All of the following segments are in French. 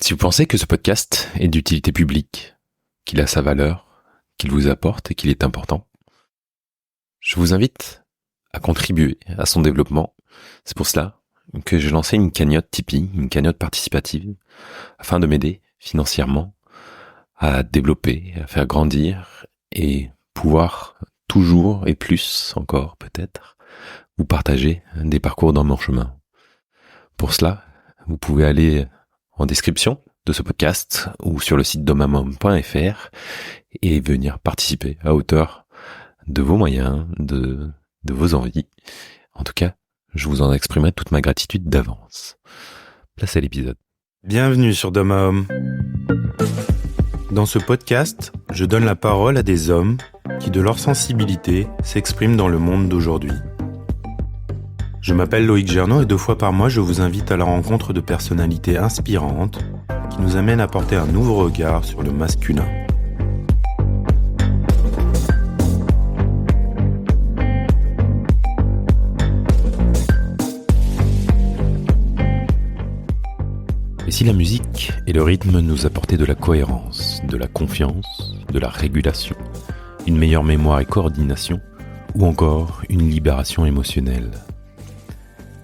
Si vous pensez que ce podcast est d'utilité publique, qu'il a sa valeur, qu'il vous apporte et qu'il est important, je vous invite à contribuer à son développement. C'est pour cela que j'ai lancé une cagnotte Tipeee, une cagnotte participative, afin de m'aider financièrement à développer, à faire grandir et pouvoir toujours et plus encore peut-être vous partager des parcours dans mon chemin. Pour cela, vous pouvez aller en description de ce podcast ou sur le site domamom.fr et venir participer à hauteur de vos moyens, de vos envies. En tout cas, je vous en exprimerai toute ma gratitude d'avance. Place à l'épisode. Bienvenue sur Domahome. Dans ce podcast, je donne la parole à des hommes qui, de leur sensibilité, s'expriment dans le monde d'aujourd'hui. Je m'appelle Loïc Gernot et 2 fois par mois, je vous invite à la rencontre de personnalités inspirantes qui nous amènent à porter un nouveau regard sur le masculin. Et si la musique et le rythme nous apportaient de la cohérence, de la confiance, de la régulation, une meilleure mémoire et coordination, ou encore une libération émotionnelle?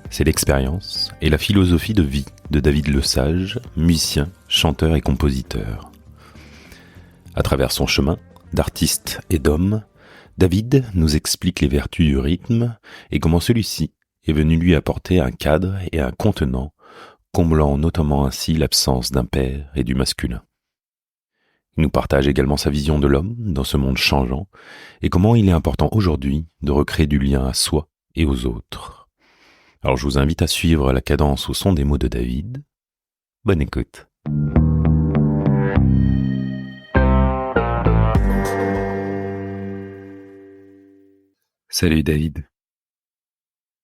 C'est l'expérience et la philosophie de vie de David Lesage, musicien, chanteur et compositeur. À travers son chemin d'artiste et d'homme, David nous explique les vertus du rythme et comment celui-ci est venu lui apporter un cadre et un contenant, comblant notamment ainsi l'absence d'un père et du masculin. Il nous partage également sa vision de l'homme dans ce monde changeant et comment il est important aujourd'hui de recréer du lien à soi et aux autres. Alors je vous invite à suivre la cadence au son des mots de David. Bonne écoute. Salut David.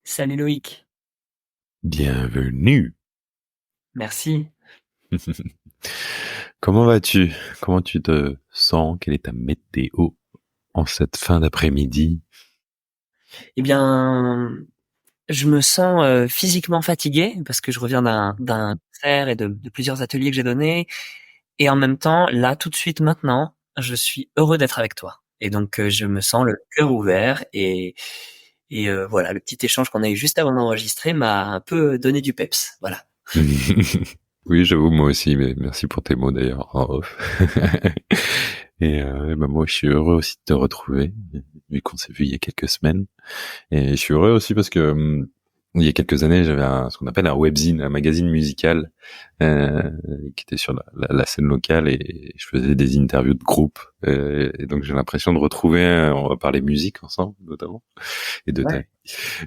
Salut Loïc. Bienvenue. Merci. Comment vas-tu? Comment tu te sens? Quelle est ta météo en cette fin d'après-midi? Eh bien, je me sens physiquement fatigué parce que je reviens d'un concert et de plusieurs ateliers que j'ai donnés. Et en même temps, là, tout de suite, maintenant, je suis heureux d'être avec toi. Et donc, je me sens le cœur ouvert et voilà, le petit échange qu'on a eu juste avant d'enregistrer m'a un peu donné du peps. Voilà. Oui, j'avoue, moi aussi, mais merci pour tes mots d'ailleurs en off. Et moi, je suis heureux aussi de te retrouver, vu qu'on s'est vu il y a quelques semaines. Et je suis heureux aussi parce que il y a quelques années, j'avais ce qu'on appelle un webzine, un magazine musical qui était sur la scène locale et je faisais des interviews de groupe. Et donc j'ai l'impression de retrouver, on va parler musique ensemble notamment, et de taille.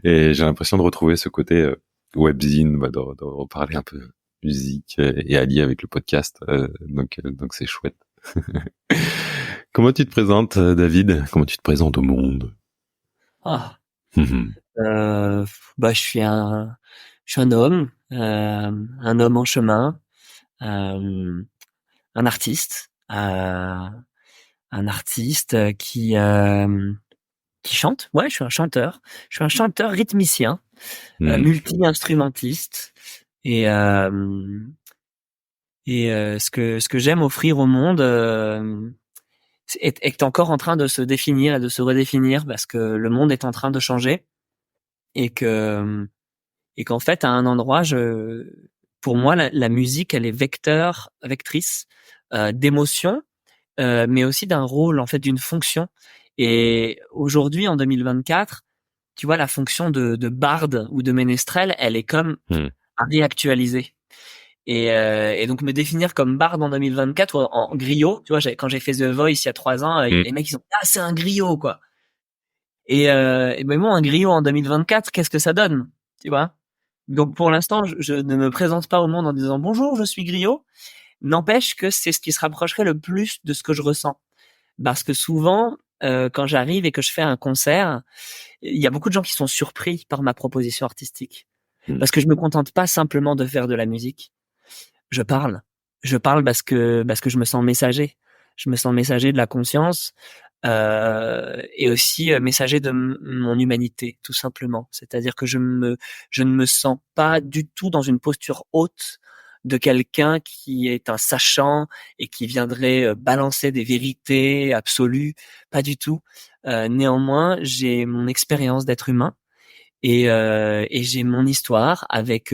Et j'ai l'impression de retrouver ce côté webzine, de reparler un peu musique et allié avec le podcast. Donc c'est chouette. Comment tu te présentes, David? Comment tu te présentes au monde? Ah. Je suis un homme en chemin, un artiste, qui chante. Ouais, je suis un chanteur. Je suis un chanteur rythmicien, multi-instrumentiste et ce que j'aime offrir au monde est encore en train de se définir et de se redéfinir parce que le monde est en train de changer et qu'en fait à un endroit pour moi la musique elle est vectrice d'émotions mais aussi d'un rôle en fait d'une fonction. Et aujourd'hui en 2024, tu vois, la fonction de barde ou de ménestrel elle est comme à réactualiser. Et donc me définir comme barde en 2024 ou en griot, tu vois, quand j'ai fait The Voice il y a 3 ans, les mecs ils ont c'est un griot quoi. Et ben moi un griot en 2024, qu'est-ce que ça donne, tu vois? Donc pour l'instant, je ne me présente pas au monde en disant bonjour, je suis griot. N'empêche que c'est ce qui se rapprocherait le plus de ce que je ressens. Parce que souvent, quand j'arrive et que je fais un concert, il y a beaucoup de gens qui sont surpris par ma proposition artistique. Parce que je me contente pas simplement de faire de la musique. Je parle parce que je me sens messager. Je me sens messager de la conscience et aussi messager de mon humanité, tout simplement. C'est-à-dire que je ne me sens pas du tout dans une posture haute de quelqu'un qui est un sachant et qui viendrait balancer des vérités absolues, pas du tout. Néanmoins, j'ai mon expérience d'être humain et j'ai mon histoire avec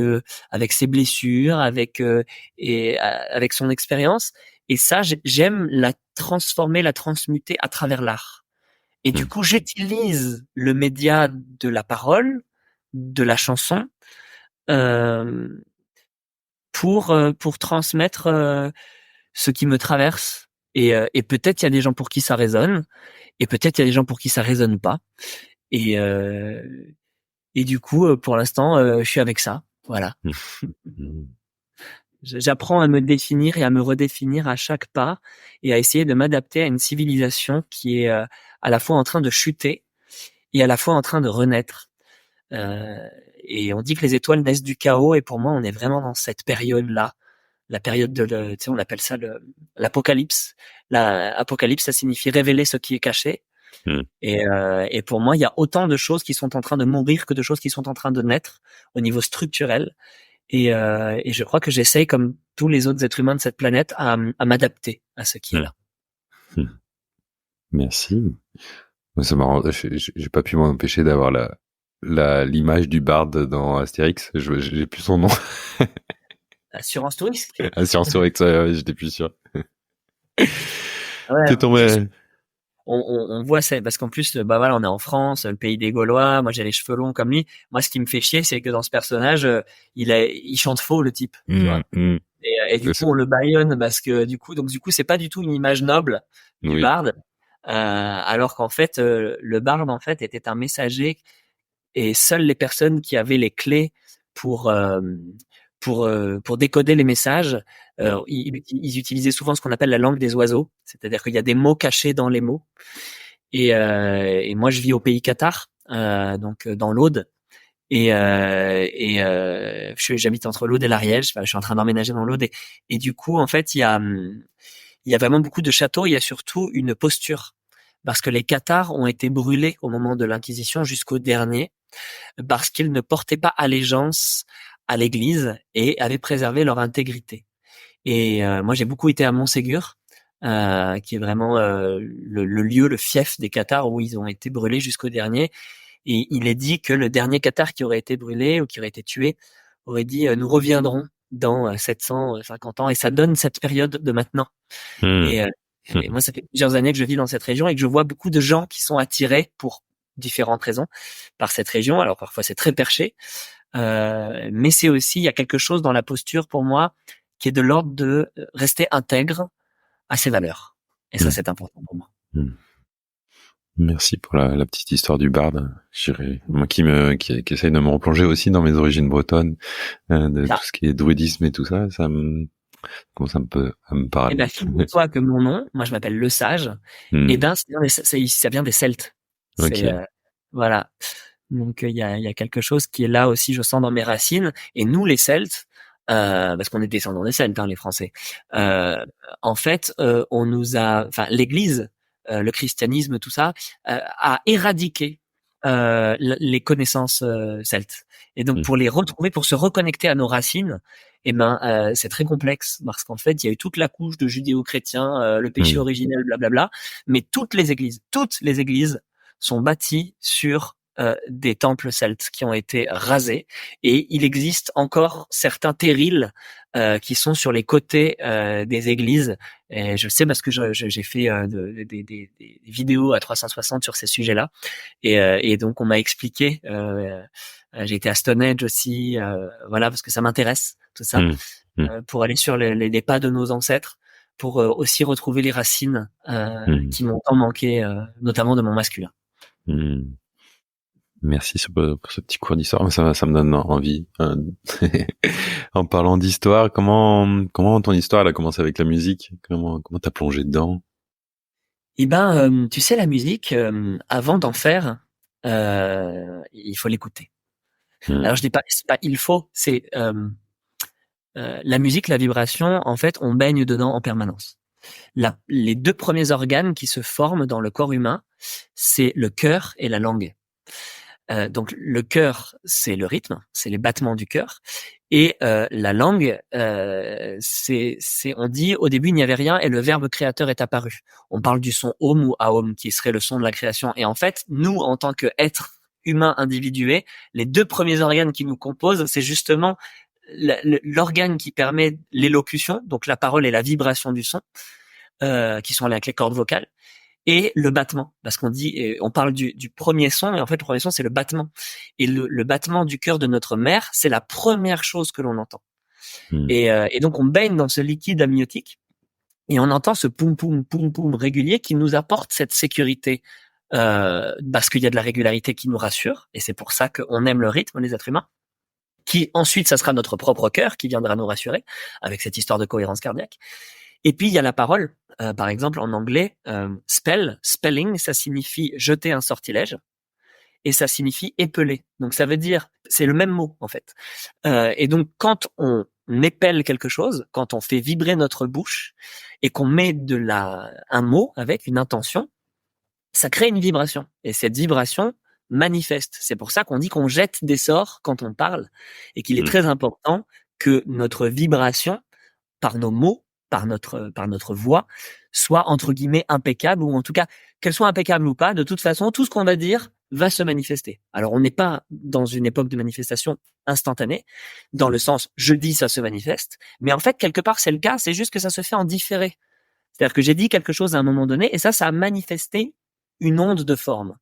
ses blessures, avec son expérience. Et ça, j'aime la transformer, la transmuter à travers l'art. Et du coup, j'utilise le média de la parole, de la chanson, euh, pour transmettre ce qui me traverse. Et peut-être il y a des gens pour qui ça résonne, et peut-être il y a des gens pour qui ça résonne pas. Et euh, et du coup, pour l'instant, je suis avec ça. Voilà. J'apprends à me définir et à me redéfinir à chaque pas et à essayer de m'adapter à une civilisation qui est à la fois en train de chuter et à la fois en train de renaître. Et on dit que les étoiles naissent du chaos et pour moi, on est vraiment dans cette période-là. La période tu sais, on appelle ça l'apocalypse. L'apocalypse, ça signifie révéler ce qui est caché. Et pour moi, il y a autant de choses qui sont en train de mourir que de choses qui sont en train de naître au niveau structurel. Et je crois que j'essaye, comme tous les autres êtres humains de cette planète, à m'adapter à ce qui est là. Merci. C'est marrant, j'ai pas pu m'en empêcher d'avoir l'image du barde dans Astérix. J'ai plus son nom. Assurance tout risque. Assurance tout risque, j'étais plus sûr. Ouais, T'es tombé. on voit ça parce qu'en plus, bah voilà, on est en France, le pays des Gaulois. Moi, j'ai les cheveux longs comme lui. Moi, ce qui me fait chier, c'est que dans ce personnage, il chante faux, le type. Tu vois. Et du coup, on le bâillonne parce que du coup, c'est pas du tout une image noble du barde. Alors qu'en fait, le barde en fait était un messager et seules les personnes qui avaient les clés pour décoder les messages, ils utilisaient souvent ce qu'on appelle la langue des oiseaux, c'est-à-dire qu'il y a des mots cachés dans les mots. Et moi, je vis au pays Qatar, donc dans l'Aude. J'habite entre l'Aude et l'Ariège. Enfin, je suis en train d'emménager dans l'Aude et du coup, en fait, il y a vraiment beaucoup de châteaux. Il y a surtout une posture parce que les Cathares ont été brûlés au moment de l'Inquisition jusqu'au dernier parce qu'ils ne portaient pas allégeance à l'Église et avaient préservé leur intégrité. Et moi, j'ai beaucoup été à Montségur, qui est vraiment le lieu, le fief des Cathares où ils ont été brûlés jusqu'au dernier. Et il est dit que le dernier Cathare qui aurait été brûlé ou qui aurait été tué aurait dit nous reviendrons dans 750 ans. Et ça donne cette période de maintenant. Et moi, ça fait plusieurs années que je vis dans cette région et que je vois beaucoup de gens qui sont attirés pour différentes raisons par cette région. Alors parfois c'est très perché, mais c'est aussi, il y a quelque chose dans la posture pour moi qui est de l'ordre de rester intègre à ses valeurs. Et ça, c'est important pour moi. Merci pour la petite histoire du barde. Moi qui essaye de me replonger aussi dans mes origines bretonnes, de tout ce qui est druidisme et tout ça, comment ça me parle. Et ben, figure-toi que mon nom, moi je m'appelle Le Sage, et ben ça vient des Celtes. Okay. Voilà. Donc il y a quelque chose qui est là aussi, je sens dans mes racines. Et nous, les Celtes, parce qu'on est descendants des Celtes, les Français. En fait, on nous a, enfin, l'Église, le christianisme, tout ça, a éradiqué les connaissances celtes. Et donc pour les retrouver, pour se reconnecter à nos racines, c'est très complexe parce qu'en fait, il y a eu toute la couche de judéo-chrétiens, le péché originel, blablabla. Mais toutes les églises sont bâties sur des temples celtes qui ont été rasés, et il existe encore certains terrils qui sont sur les côtés des églises. Et je sais parce que j'ai fait des vidéos à 360 sur ces sujets-là, et donc on m'a expliqué. J'ai été à Stonehenge aussi, voilà, parce que ça m'intéresse tout ça, pour aller sur les pas de nos ancêtres, pour aussi retrouver les racines qui m'ont tant manqué, notamment de mon masculin. Merci pour ce petit cours d'histoire. Ça me donne envie. En parlant d'histoire, comment ton histoire elle a commencé avec la musique? Comment t'as plongé dedans? Eh ben, tu sais, la musique, avant d'en faire, il faut l'écouter. Alors je dis pas, c'est pas il faut, c'est la musique, la vibration. En fait, on baigne dedans en permanence. Les deux premiers organes qui se forment dans le corps humain, c'est le cœur et la langue. Donc le cœur, c'est le rythme, c'est les battements du cœur. Et la langue, c'est on dit au début il n'y avait rien et le verbe créateur est apparu. On parle du son Om ou Aum qui serait le son de la création. Et en fait, nous en tant qu'êtres humains individués, les deux premiers organes qui nous composent, c'est justement l'organe qui permet l'élocution, donc la parole et la vibration du son, qui sont avec les cordes vocales, et le battement, parce qu'on dit, on parle du premier son, et en fait le premier son c'est le battement, et le battement du cœur de notre mère, c'est la première chose que l'on entend. Et donc on baigne dans ce liquide amniotique, et on entend ce poum poum poum poum régulier qui nous apporte cette sécurité, parce qu'il y a de la régularité qui nous rassure, et c'est pour ça qu'on aime le rythme, les êtres humains. Qui ensuite, ça sera notre propre cœur qui viendra nous rassurer avec cette histoire de cohérence cardiaque. Et puis il y a la parole. Par exemple, en anglais, spelling, ça signifie jeter un sortilège, et ça signifie épeler. Donc ça veut dire, c'est le même mot en fait. Et donc quand on épelle quelque chose, quand on fait vibrer notre bouche et qu'on met un mot avec une intention, ça crée une vibration. Et cette vibration manifeste. C'est pour ça qu'on dit qu'on jette des sorts quand on parle, et qu'il est très important que notre vibration, par nos mots, par notre voix, soit entre guillemets impeccable, ou en tout cas qu'elle soit impeccable ou pas, de toute façon tout ce qu'on va dire va se manifester. Alors on n'est pas dans une époque de manifestation instantanée, dans le sens je dis ça se manifeste, mais en fait quelque part c'est le cas, c'est juste que ça se fait en différé. C'est-à-dire que j'ai dit quelque chose à un moment donné, et ça a manifesté une onde de forme,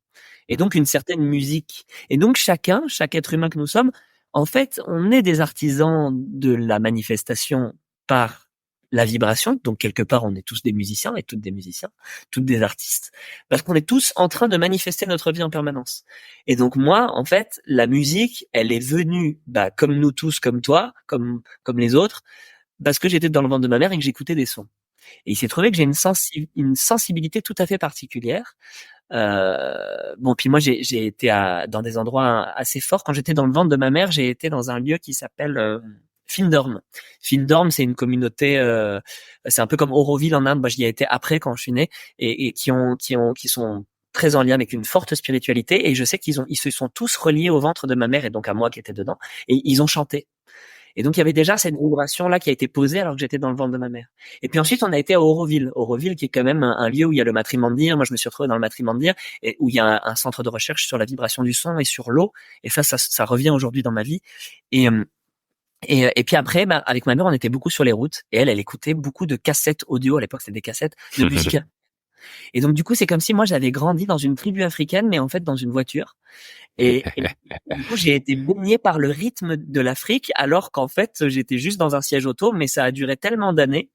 et donc une certaine musique. Et donc chaque être humain que nous sommes, en fait, on est des artisans de la manifestation par la vibration. Donc quelque part, on est tous des musiciens et toutes des musiciens, toutes des artistes, parce qu'on est tous en train de manifester notre vie en permanence. Et donc moi, en fait, la musique, elle est venue, comme nous tous, comme toi, comme les autres, parce que j'étais dans le ventre de ma mère et que j'écoutais des sons. Et il s'est trouvé que j'ai une sensibilité tout à fait particulière. Bon, puis moi j'ai été dans des endroits assez forts. Quand j'étais dans le ventre de ma mère, j'ai été dans un lieu qui s'appelle Findorm. Findorm, c'est une communauté, c'est un peu comme Auroville en Inde. Moi, j'y ai été après quand je suis né, et qui sont très en lien avec une forte spiritualité. Et je sais ils se sont tous reliés au ventre de ma mère et donc à moi qui étais dedans. Et ils ont chanté. Et donc il y avait déjà cette vibration-là qui a été posée alors que j'étais dans le ventre de ma mère. Et puis ensuite on a été à Auroville. Auroville qui est quand même un lieu où il y a le matrimandir. Moi je me suis retrouvé dans le matrimandir, et où il y a un centre de recherche sur la vibration du son et sur l'eau. Et ça revient aujourd'hui dans ma vie. Et puis après, avec ma mère, on était beaucoup sur les routes, et elle écoutait beaucoup de cassettes audio. À l'époque, c'était des cassettes de musique. Et donc, du coup, c'est comme si moi, j'avais grandi dans une tribu africaine, mais en fait, dans une voiture. Et du coup, j'ai été baigné par le rythme de l'Afrique, alors qu'en fait, j'étais juste dans un siège auto, mais ça a duré tellement d'années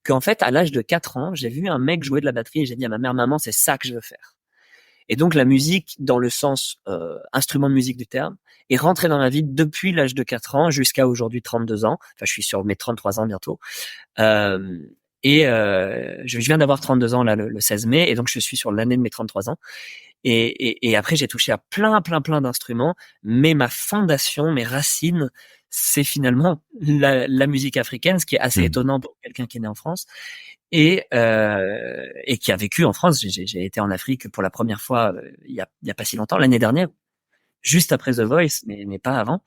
qu'en fait, à l'âge de 4 ans, j'ai vu un mec jouer de la batterie et j'ai dit à ma mère, maman, c'est ça que je veux faire. Et donc, la musique, dans le sens instrument de musique du terme, est rentrée dans ma vie depuis l'âge de 4 ans jusqu'à aujourd'hui 32 ans. Enfin, je suis sur mes 33 ans bientôt. Je viens d'avoir 32 ans là le 16 mai, et donc je suis sur l'année de mes 33 ans. Et après j'ai touché à plein d'instruments, mais ma fondation, mes racines, c'est finalement la musique africaine, ce qui est assez étonnant pour quelqu'un qui est né en France et qui a vécu en France. J'ai été en Afrique pour la première fois il y a pas si longtemps, l'année dernière, juste après The Voice, mais pas avant.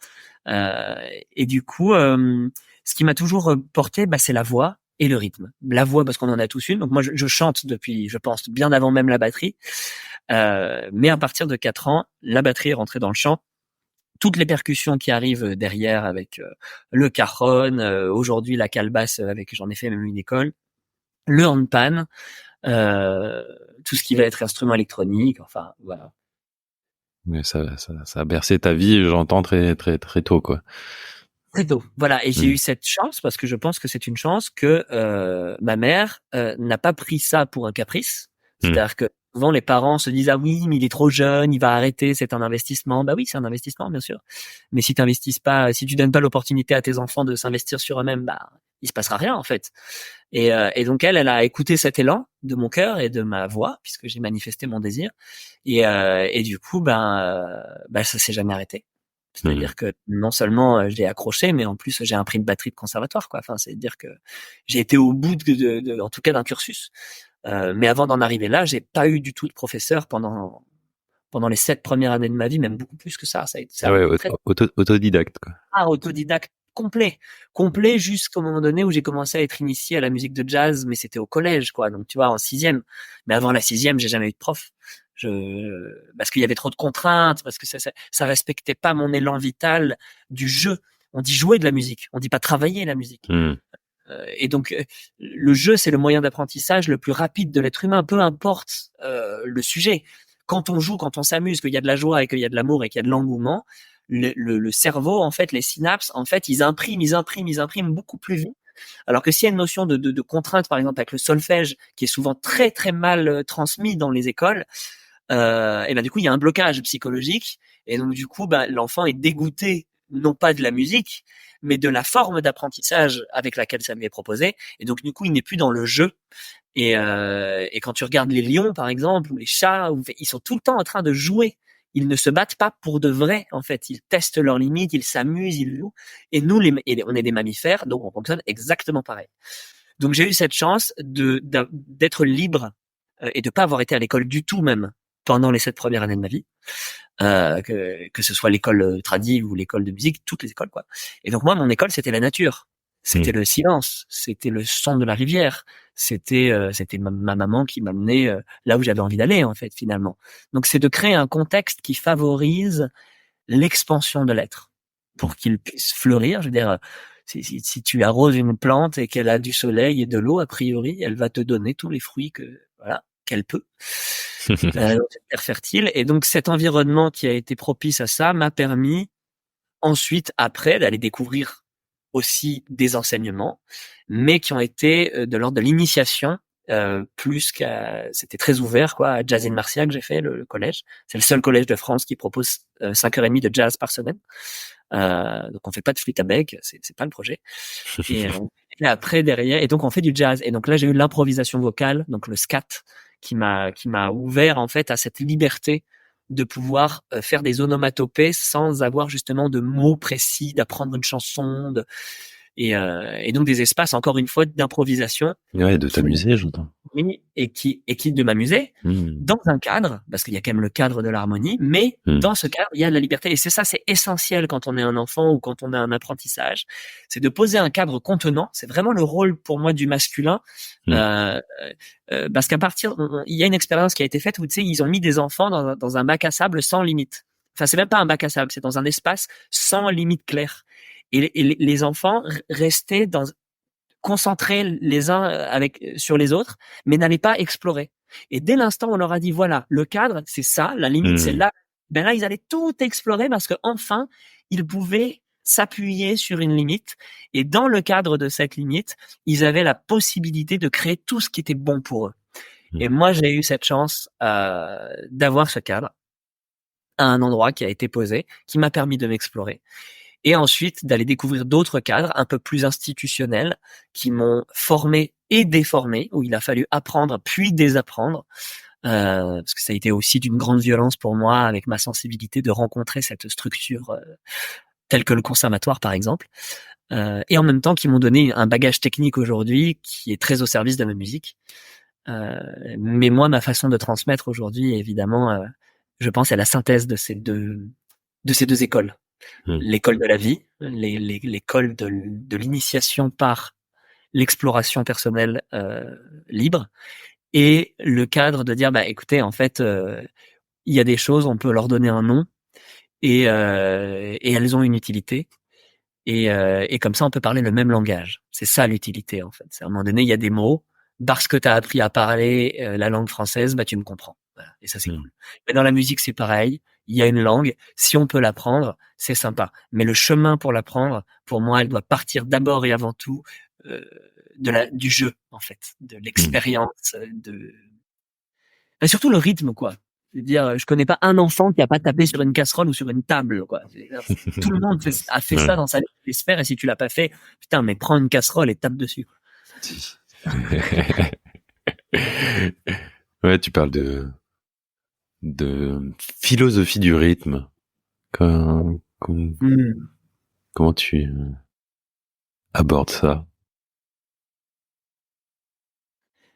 Et du coup, ce qui m'a toujours porté, c'est la voix et le rythme. La voix, parce qu'on en a tous une. Donc moi, je chante depuis, je pense, bien avant même la batterie. Mais à partir de 4 ans, la batterie est rentrée dans le chant. Toutes les percussions qui arrivent derrière avec le cajon, aujourd'hui la calebasse avec, j'en ai fait même une école, le handpan, tout ce qui va être instrument électronique, enfin voilà. Mais ça a bercé ta vie, j'entends très tôt, quoi. Très tôt, voilà. Et j'ai eu cette chance, parce que je pense que c'est une chance, que ma mère n'a pas pris ça pour un caprice. C'est-à-dire que souvent les parents se disent, ah oui, mais il est trop jeune, il va arrêter, c'est un investissement. Bah oui, c'est un investissement, bien sûr. Mais si si tu donnes pas l'opportunité à tes enfants de s'investir sur eux-mêmes, il se passera rien en fait. Et donc elle a écouté cet élan de mon cœur et de ma voix, puisque j'ai manifesté mon désir. Et du coup, ça s'est jamais arrêté. C'est-à-dire que non seulement j'ai accroché, mais en plus j'ai un prix de batterie de conservatoire, quoi. Enfin, c'est-à-dire que j'ai été au bout en tout cas d'un cursus. Mais avant d'en arriver là, j'ai pas eu du tout de professeur pendant pendant les 7 premières années de ma vie, même beaucoup plus que ça. Ça a été Ah ouais, très autodidacte, quoi. autodidacte complet jusqu'au moment donné où j'ai commencé à être initié à la musique de jazz, mais c'était au collège, quoi. Donc tu vois, en 6e. Mais avant la 6e, j'ai jamais eu de prof. Parce qu'il y avait trop de contraintes, parce que ça respectait pas mon élan vital du jeu. On dit jouer de la musique, on dit pas travailler la musique. Et donc, le jeu, c'est le moyen d'apprentissage le plus rapide de l'être humain, peu importe le sujet. Quand on joue, quand on s'amuse, qu'il y a de la joie et qu'il y a de l'amour et qu'il y a de l'engouement, le cerveau, en fait, les synapses, en fait, ils impriment beaucoup plus vite. Alors que s'il y a une notion de contrainte, par exemple avec le solfège, qui est souvent très très mal transmis dans les écoles, et ben du coup il y a un blocage psychologique, et donc du coup l'enfant est dégoûté non pas de la musique, mais de la forme d'apprentissage avec laquelle ça lui est proposé, et donc du coup il n'est plus dans le jeu. Et quand tu regardes les lions par exemple, ou les chats, ils sont tout le temps en train de jouer. Ils ne se battent pas pour de vrai, en fait. Ils testent leurs limites, ils s'amusent, ils jouent. Et nous, on est des mammifères, donc on fonctionne exactement pareil. Donc j'ai eu cette chance d'être libre et de pas avoir été à l'école du tout même pendant les 7 premières années de ma vie. Que ce soit l'école tradie ou l'école de musique, toutes les écoles, quoi. Et donc moi, mon école, c'était la nature. C'était le silence, c'était le son de la rivière, c'était ma maman qui m'amenait là où j'avais envie d'aller, en fait, finalement. Donc c'est de créer un contexte qui favorise l'expansion de l'être pour qu'il puisse fleurir. Je veux dire, si tu arroses une plante et qu'elle a du soleil et de l'eau, a priori, elle va te donner tous les fruits qu'elle peut. C'est terre fertile. Et donc cet environnement qui a été propice à ça m'a permis ensuite, après, d'aller découvrir aussi des enseignements, mais qui ont été de l'ordre de l'initiation, plus c'était très ouvert, quoi, à Jazz in Marcia que j'ai fait, le collège. C'est le seul collège de France qui propose 5h30 de jazz par semaine. Donc on fait pas de flûte à bec, c'est pas le projet. Et après derrière, et donc on fait du jazz. Et donc là j'ai eu l'improvisation vocale, donc le scat, qui m'a ouvert en fait à cette liberté de pouvoir faire des onomatopées sans avoir justement de mots précis, d'apprendre une chanson, et donc des espaces encore une fois d'improvisation. Ouais, de t'amuser, j'entends. Oui, et qui de m'amuser dans un cadre, parce qu'il y a quand même le cadre de l'harmonie, mais dans ce cadre, il y a de la liberté. Et c'est essentiel quand on est un enfant ou quand on a un apprentissage, c'est de poser un cadre contenant. C'est vraiment le rôle pour moi du masculin, parce qu'à partir, il y a une expérience qui a été faite où, tu sais, ils ont mis des enfants dans un bac à sable sans limite. Enfin, c'est même pas un bac à sable, c'est dans un espace sans limite claire. Et les enfants restaient concentrés les uns sur les autres, mais n'allaient pas explorer. Et dès l'instant où on leur a dit, voilà, le cadre, c'est ça, la limite, c'est là, ben là, ils allaient tout explorer parce que enfin, ils pouvaient s'appuyer sur une limite. Et dans le cadre de cette limite, ils avaient la possibilité de créer tout ce qui était bon pour eux. Et moi, j'ai eu cette chance d'avoir ce cadre à un endroit qui a été posé, qui m'a permis de m'explorer. Et ensuite d'aller découvrir d'autres cadres un peu plus institutionnels qui m'ont formé et déformé, où il a fallu apprendre puis désapprendre, parce que ça a été aussi d'une grande violence pour moi avec ma sensibilité de rencontrer cette structure telle que le conservatoire par exemple, et en même temps qui m'ont donné un bagage technique aujourd'hui qui est très au service de ma musique. Mais moi, ma façon de transmettre aujourd'hui, évidemment, je pense à la synthèse de ces deux écoles. L'école de la vie, l'école de l'initiation par l'exploration personnelle libre, et le cadre de dire, bah écoutez, en fait, il y a des choses, on peut leur donner un nom, et elles ont une utilité, et comme ça, on peut parler le même langage. C'est ça l'utilité, en fait. C'est à un moment donné, il y a des mots, parce que tu as appris à parler la langue française, bah tu me comprends. Voilà. Et ça, c'est cool. Mais dans la musique, c'est pareil. Il y a une langue. Si on peut l'apprendre, c'est sympa. Mais le chemin pour l'apprendre, pour moi, elle doit partir d'abord et avant tout du jeu, en fait, de l'expérience, et surtout le rythme, quoi. C'est-à-dire, je connais pas un enfant qui a pas tapé sur une casserole ou sur une table, quoi. Tout le monde a fait ça dans sa vie, j'espère. Et si tu l'as pas fait, putain, mais prends une casserole et tape dessus. Ouais, tu parles de philosophie du rythme. Comment tu abordes ça?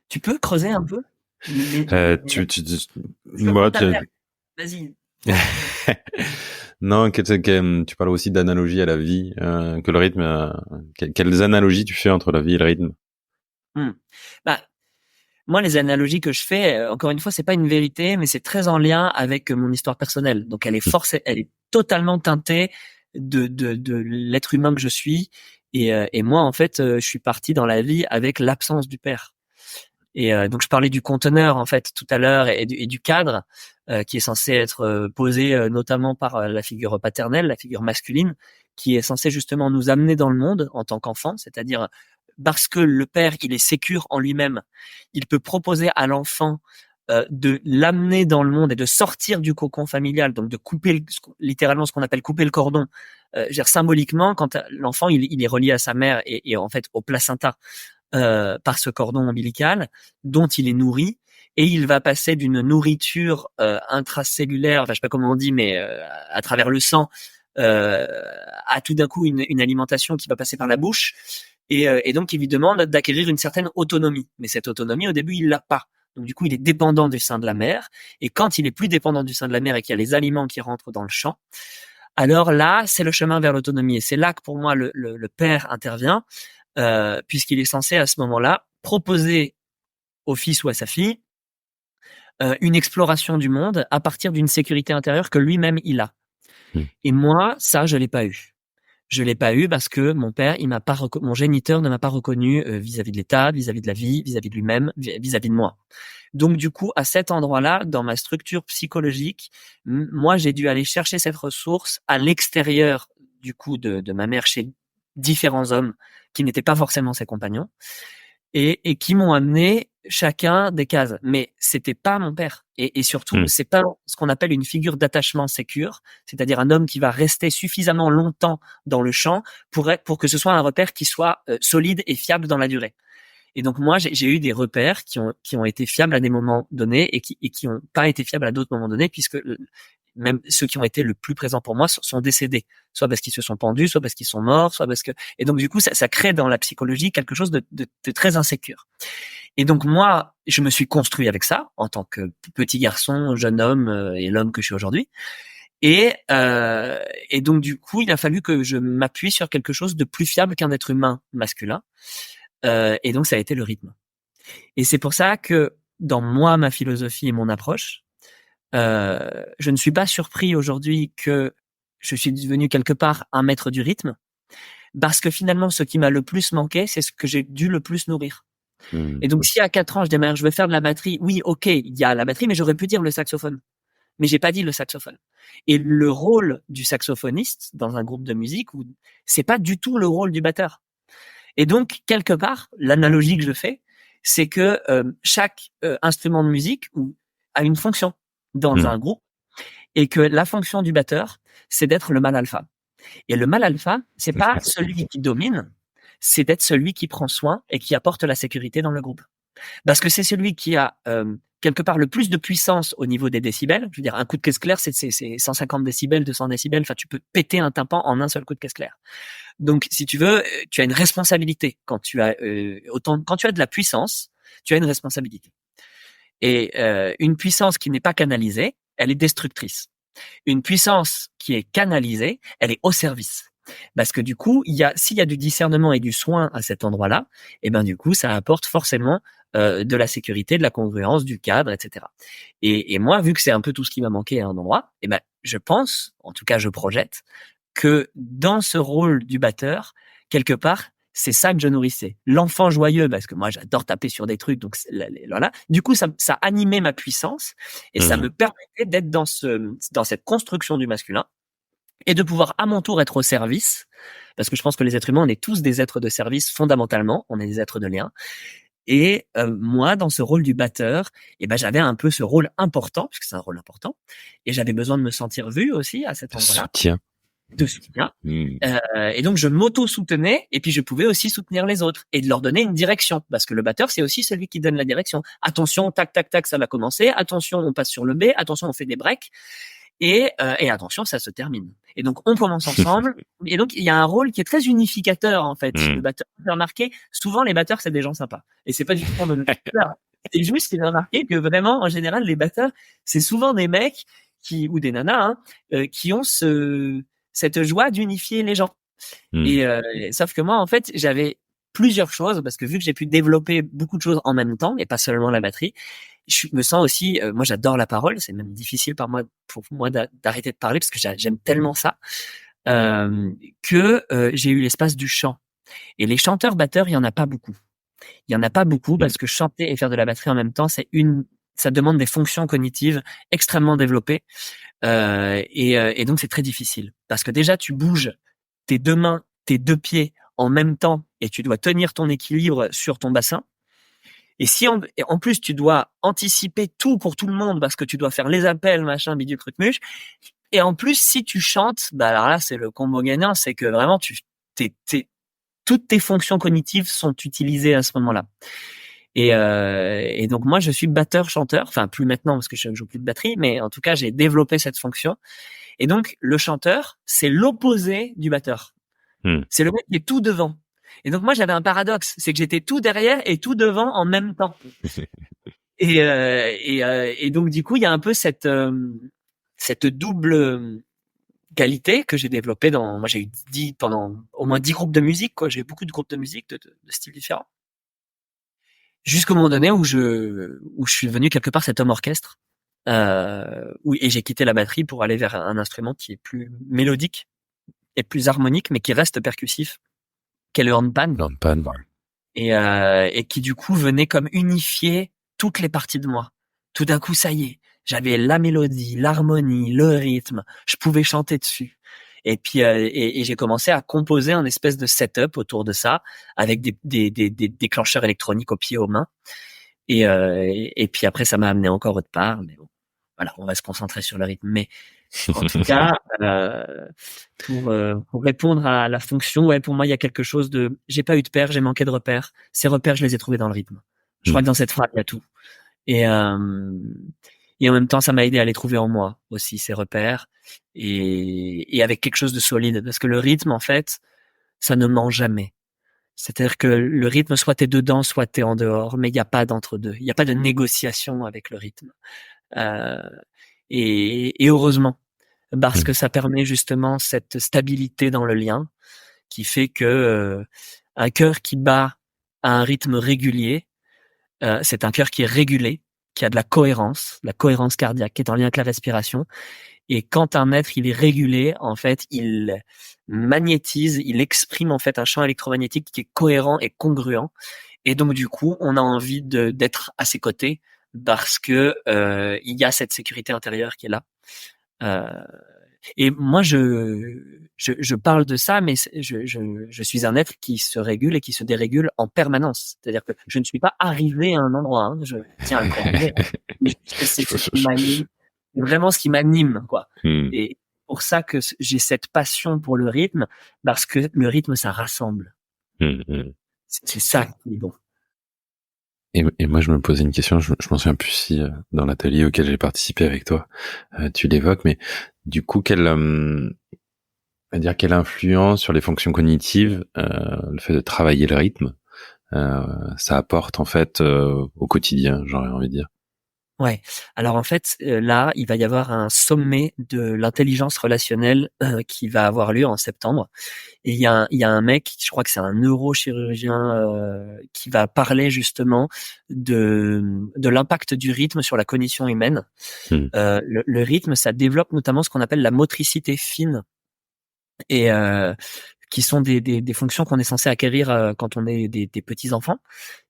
Tu peux creuser un peu? Moi, Vas-y. Non, tu parles aussi d'analogie à la vie, que le rythme. Quelles analogies tu fais entre la vie et le rythme? Bah, moi, les analogies que je fais, encore une fois, c'est pas une vérité, mais c'est très en lien avec mon histoire personnelle. Donc, elle est totalement teintée de l'être humain que je suis. Et moi, en fait, je suis parti dans la vie avec l'absence du père. Et donc, je parlais du conteneur, en fait, tout à l'heure, et du cadre qui est censé être posé notamment par la figure paternelle, la figure masculine, qui est censée justement nous amener dans le monde en tant qu'enfant, c'est-à-dire parce que le père, il est sécure en lui-même, il peut proposer à l'enfant de l'amener dans le monde et de sortir du cocon familial, donc de couper littéralement ce qu'on appelle couper le cordon. Symboliquement, quand l'enfant il est relié à sa mère et en fait au placenta par ce cordon ombilical dont il est nourri, et il va passer d'une nourriture intracellulaire, enfin je sais pas comment on dit, mais à travers le sang, à tout d'un coup une alimentation qui va passer par la bouche, et donc il lui demande d'acquérir une certaine autonomie. Mais cette autonomie, au début, il l'a pas. Donc du coup, il est dépendant du sein de la mère. Et quand il est plus dépendant du sein de la mère et qu'il y a les aliments qui rentrent dans le champ, alors là, c'est le chemin vers l'autonomie. Et c'est là que pour moi le père intervient, puisqu'il est censé à ce moment-là proposer au fils ou à sa fille une exploration du monde à partir d'une sécurité intérieure que lui-même il a. Et moi, ça, je l'ai pas eu. Je l'ai pas eu parce que mon père, mon géniteur ne m'a pas reconnu vis-à-vis de l'État, vis-à-vis de la vie, vis-à-vis de lui-même, vis-à-vis de moi. Donc du coup, à cet endroit-là, dans ma structure psychologique, moi, j'ai dû aller chercher cette ressource à l'extérieur du coup de ma mère, chez différents hommes qui n'étaient pas forcément ses compagnons, et qui m'ont amené chacun des cases. Mais c'était pas mon père. Et surtout, c'est pas ce qu'on appelle une figure d'attachement sécure, c'est-à-dire un homme qui va rester suffisamment longtemps dans le champ pour que ce soit un repère qui soit solide et fiable dans la durée. Et donc moi, j'ai eu des repères qui ont été fiables à des moments donnés et qui ont pas été fiables à d'autres moments donnés, puisque même ceux qui ont été le plus présents pour moi sont décédés, soit parce qu'ils se sont pendus, soit parce qu'ils sont morts, soit parce que, et donc du coup ça crée dans la psychologie quelque chose de très insécure. Et donc moi, je me suis construit avec ça en tant que petit garçon, jeune homme et l'homme que je suis aujourd'hui. Et donc du coup, il a fallu que je m'appuie sur quelque chose de plus fiable qu'un être humain masculin. Et donc ça a été le rythme. Et c'est pour ça que dans moi, ma philosophie et mon approche, je ne suis pas surpris aujourd'hui que je suis devenu quelque part un maître du rythme, parce que finalement, ce qui m'a le plus manqué, c'est ce que j'ai dû le plus nourrir. Et donc, si à 4 ans, je démarre, je veux faire de la batterie, oui, ok, il y a la batterie, mais j'aurais pu dire le saxophone. Mais j'ai pas dit le saxophone. Et le rôle du saxophoniste dans un groupe de musique, c'est pas du tout le rôle du batteur. Et donc, quelque part, l'analogie que je fais, c'est que chaque instrument de musique a une fonction dans un groupe, et que la fonction du batteur, c'est d'être le mâle alpha. Et le mâle alpha, c'est pas celui qui domine, c'est d'être celui qui prend soin et qui apporte la sécurité dans le groupe. Parce que c'est celui qui a quelque part le plus de puissance au niveau des décibels. Je veux dire, un coup de caisse claire, c'est 150 décibels, 200 décibels. Enfin, tu peux péter un tympan en un seul coup de caisse claire. Donc, si tu veux, tu as une responsabilité. Quand tu as quand tu as de la puissance, tu as une responsabilité. Et une puissance qui n'est pas canalisée, elle est destructrice. Une puissance qui est canalisée, elle est au service. Parce que du coup, s'il y a du discernement et du soin à cet endroit-là, et ben du coup, ça apporte forcément de la sécurité, de la congruence, du cadre, etc. Et moi, vu que c'est un peu tout ce qui m'a manqué à un endroit, et ben je pense, en tout cas je projette, que dans ce rôle du batteur, quelque part, c'est ça que je nourrissais. L'enfant joyeux, parce que moi j'adore taper sur des trucs, donc voilà. Du coup, ça animait ma puissance et ça me permettait d'être dans cette construction du masculin et de pouvoir à mon tour être au service, parce que je pense que les êtres humains, on est tous des êtres de service fondamentalement, on est des êtres de lien. Et moi, dans ce rôle du batteur, j'avais un peu ce rôle important, puisque c'est un rôle important, et j'avais besoin de me sentir vu aussi à cet endroit-là. De soutien. Et donc je m'auto-soutenais, et puis je pouvais aussi soutenir les autres et de leur donner une direction, parce que le batteur, c'est aussi celui qui donne la direction. Attention, tac tac tac, ça va commencer. Attention, on passe sur le B. Attention, on fait des breaks. Et attention, ça se termine. Et donc on commence ensemble. Et donc il y a un rôle qui est très unificateur en fait. Le batteur, j'ai remarqué, souvent les batteurs c'est des gens sympas. Et c'est pas du tout pour me le faire. C'est juste, j'ai remarqué que vraiment en général les batteurs, c'est souvent des mecs ou des nanas qui ont cette joie d'unifier les gens. Et sauf que moi, en fait, j'avais plusieurs choses parce que vu que j'ai pu développer beaucoup de choses en même temps et pas seulement la batterie, je me sens aussi, moi j'adore la parole, c'est même difficile pour moi d'arrêter de parler parce que j'aime tellement ça, que j'ai eu l'espace du chant. Et les chanteurs-batteurs, il y en a pas beaucoup. Il y en a pas beaucoup parce que chanter et faire de la batterie en même temps, ça demande des fonctions cognitives extrêmement développées, et donc c'est très difficile parce que déjà tu bouges tes deux mains, tes deux pieds en même temps et tu dois tenir ton équilibre sur ton bassin. Et si en plus tu dois anticiper tout pour tout le monde parce que tu dois faire les appels, machin, bidule, truc, muche. Et en plus, si tu chantes, bah alors là, c'est le combo gagnant, c'est que vraiment toutes tes fonctions cognitives sont utilisées à ce moment-là. Et donc moi, je suis batteur-chanteur, enfin plus maintenant parce que je ne joue plus de batterie, mais en tout cas, j'ai développé cette fonction. Et donc le chanteur, c'est l'opposé du batteur. C'est le mec qui est tout devant. Et donc moi, j'avais un paradoxe, c'est que j'étais tout derrière et tout devant en même temps. Et donc du coup, il y a un peu cette double qualité que j'ai développée moi j'ai eu pendant au moins 10 groupes de musique, quoi. J'ai eu beaucoup de groupes de musique de styles différents. Jusqu'au moment donné où je suis devenu quelque part cet homme orchestre, et j'ai quitté la batterie pour aller vers un instrument qui est plus mélodique et plus harmonique, mais qui reste percussif, qu'est le handpan. Et qui du coup venait comme unifier toutes les parties de moi. Tout d'un coup, ça y est, j'avais la mélodie, l'harmonie, le rythme, je pouvais chanter dessus. Et puis et j'ai commencé à composer un espèce de setup autour de ça avec des déclencheurs électroniques aux pieds, aux mains. Et puis après, ça m'a amené encore autre part. Mais bon, voilà, on va se concentrer sur le rythme. Mais en tout cas, pour répondre à la fonction, ouais, pour moi, il y a quelque chose de, j'ai pas eu de père, j'ai manqué de repères. Ces repères, je les ai trouvés dans le rythme. Je crois que dans cette phrase, il y a tout. Et en même temps, ça m'a aidé à les trouver en moi aussi, ces repères. Et avec quelque chose de solide. Parce que le rythme, en fait, ça ne ment jamais. C'est-à-dire que le rythme, soit t'es dedans, soit t'es en dehors, mais il n'y a pas d'entre-deux. Il n'y a pas de négociation avec le rythme. Et heureusement, parce que ça permet justement cette stabilité dans le lien qui fait que un cœur qui bat à un rythme régulier, c'est un cœur qui est régulé, qui a de la cohérence cardiaque, qui est en lien avec la respiration. Et quand un être il est régulé, en fait, il magnétise, il exprime en fait un champ électromagnétique qui est cohérent et congruent. Et donc du coup, on a envie d'être à ses côtés parce que il y a cette sécurité intérieure qui est là. Et moi, je parle de ça, mais je suis un être qui se régule et qui se dérégule en permanence. C'est-à-dire que je ne suis pas arrivé à un endroit. Hein, je tiens à le préciser. C'est vraiment ce qui m'anime, quoi. Et pour ça que j'ai cette passion pour le rythme, parce que le rythme, ça rassemble. C'est ça qui est bon. Et moi, je me posais une question, je m'en souviens plus si dans l'atelier auquel j'ai participé avec toi, tu l'évoques, mais du coup, quelle influence sur les fonctions cognitives, le fait de travailler le rythme, ça apporte en fait au quotidien, j'aurais envie de dire. Ouais. Alors en fait, là, il va y avoir un sommet de l'intelligence relationnelle qui va avoir lieu en septembre. Et il y a un mec, je crois que c'est un neurochirurgien, qui va parler justement de l'impact du rythme sur la cognition humaine. Le rythme, ça développe notamment ce qu'on appelle la motricité fine, et qui sont des fonctions qu'on est censé acquérir quand on est des petits enfants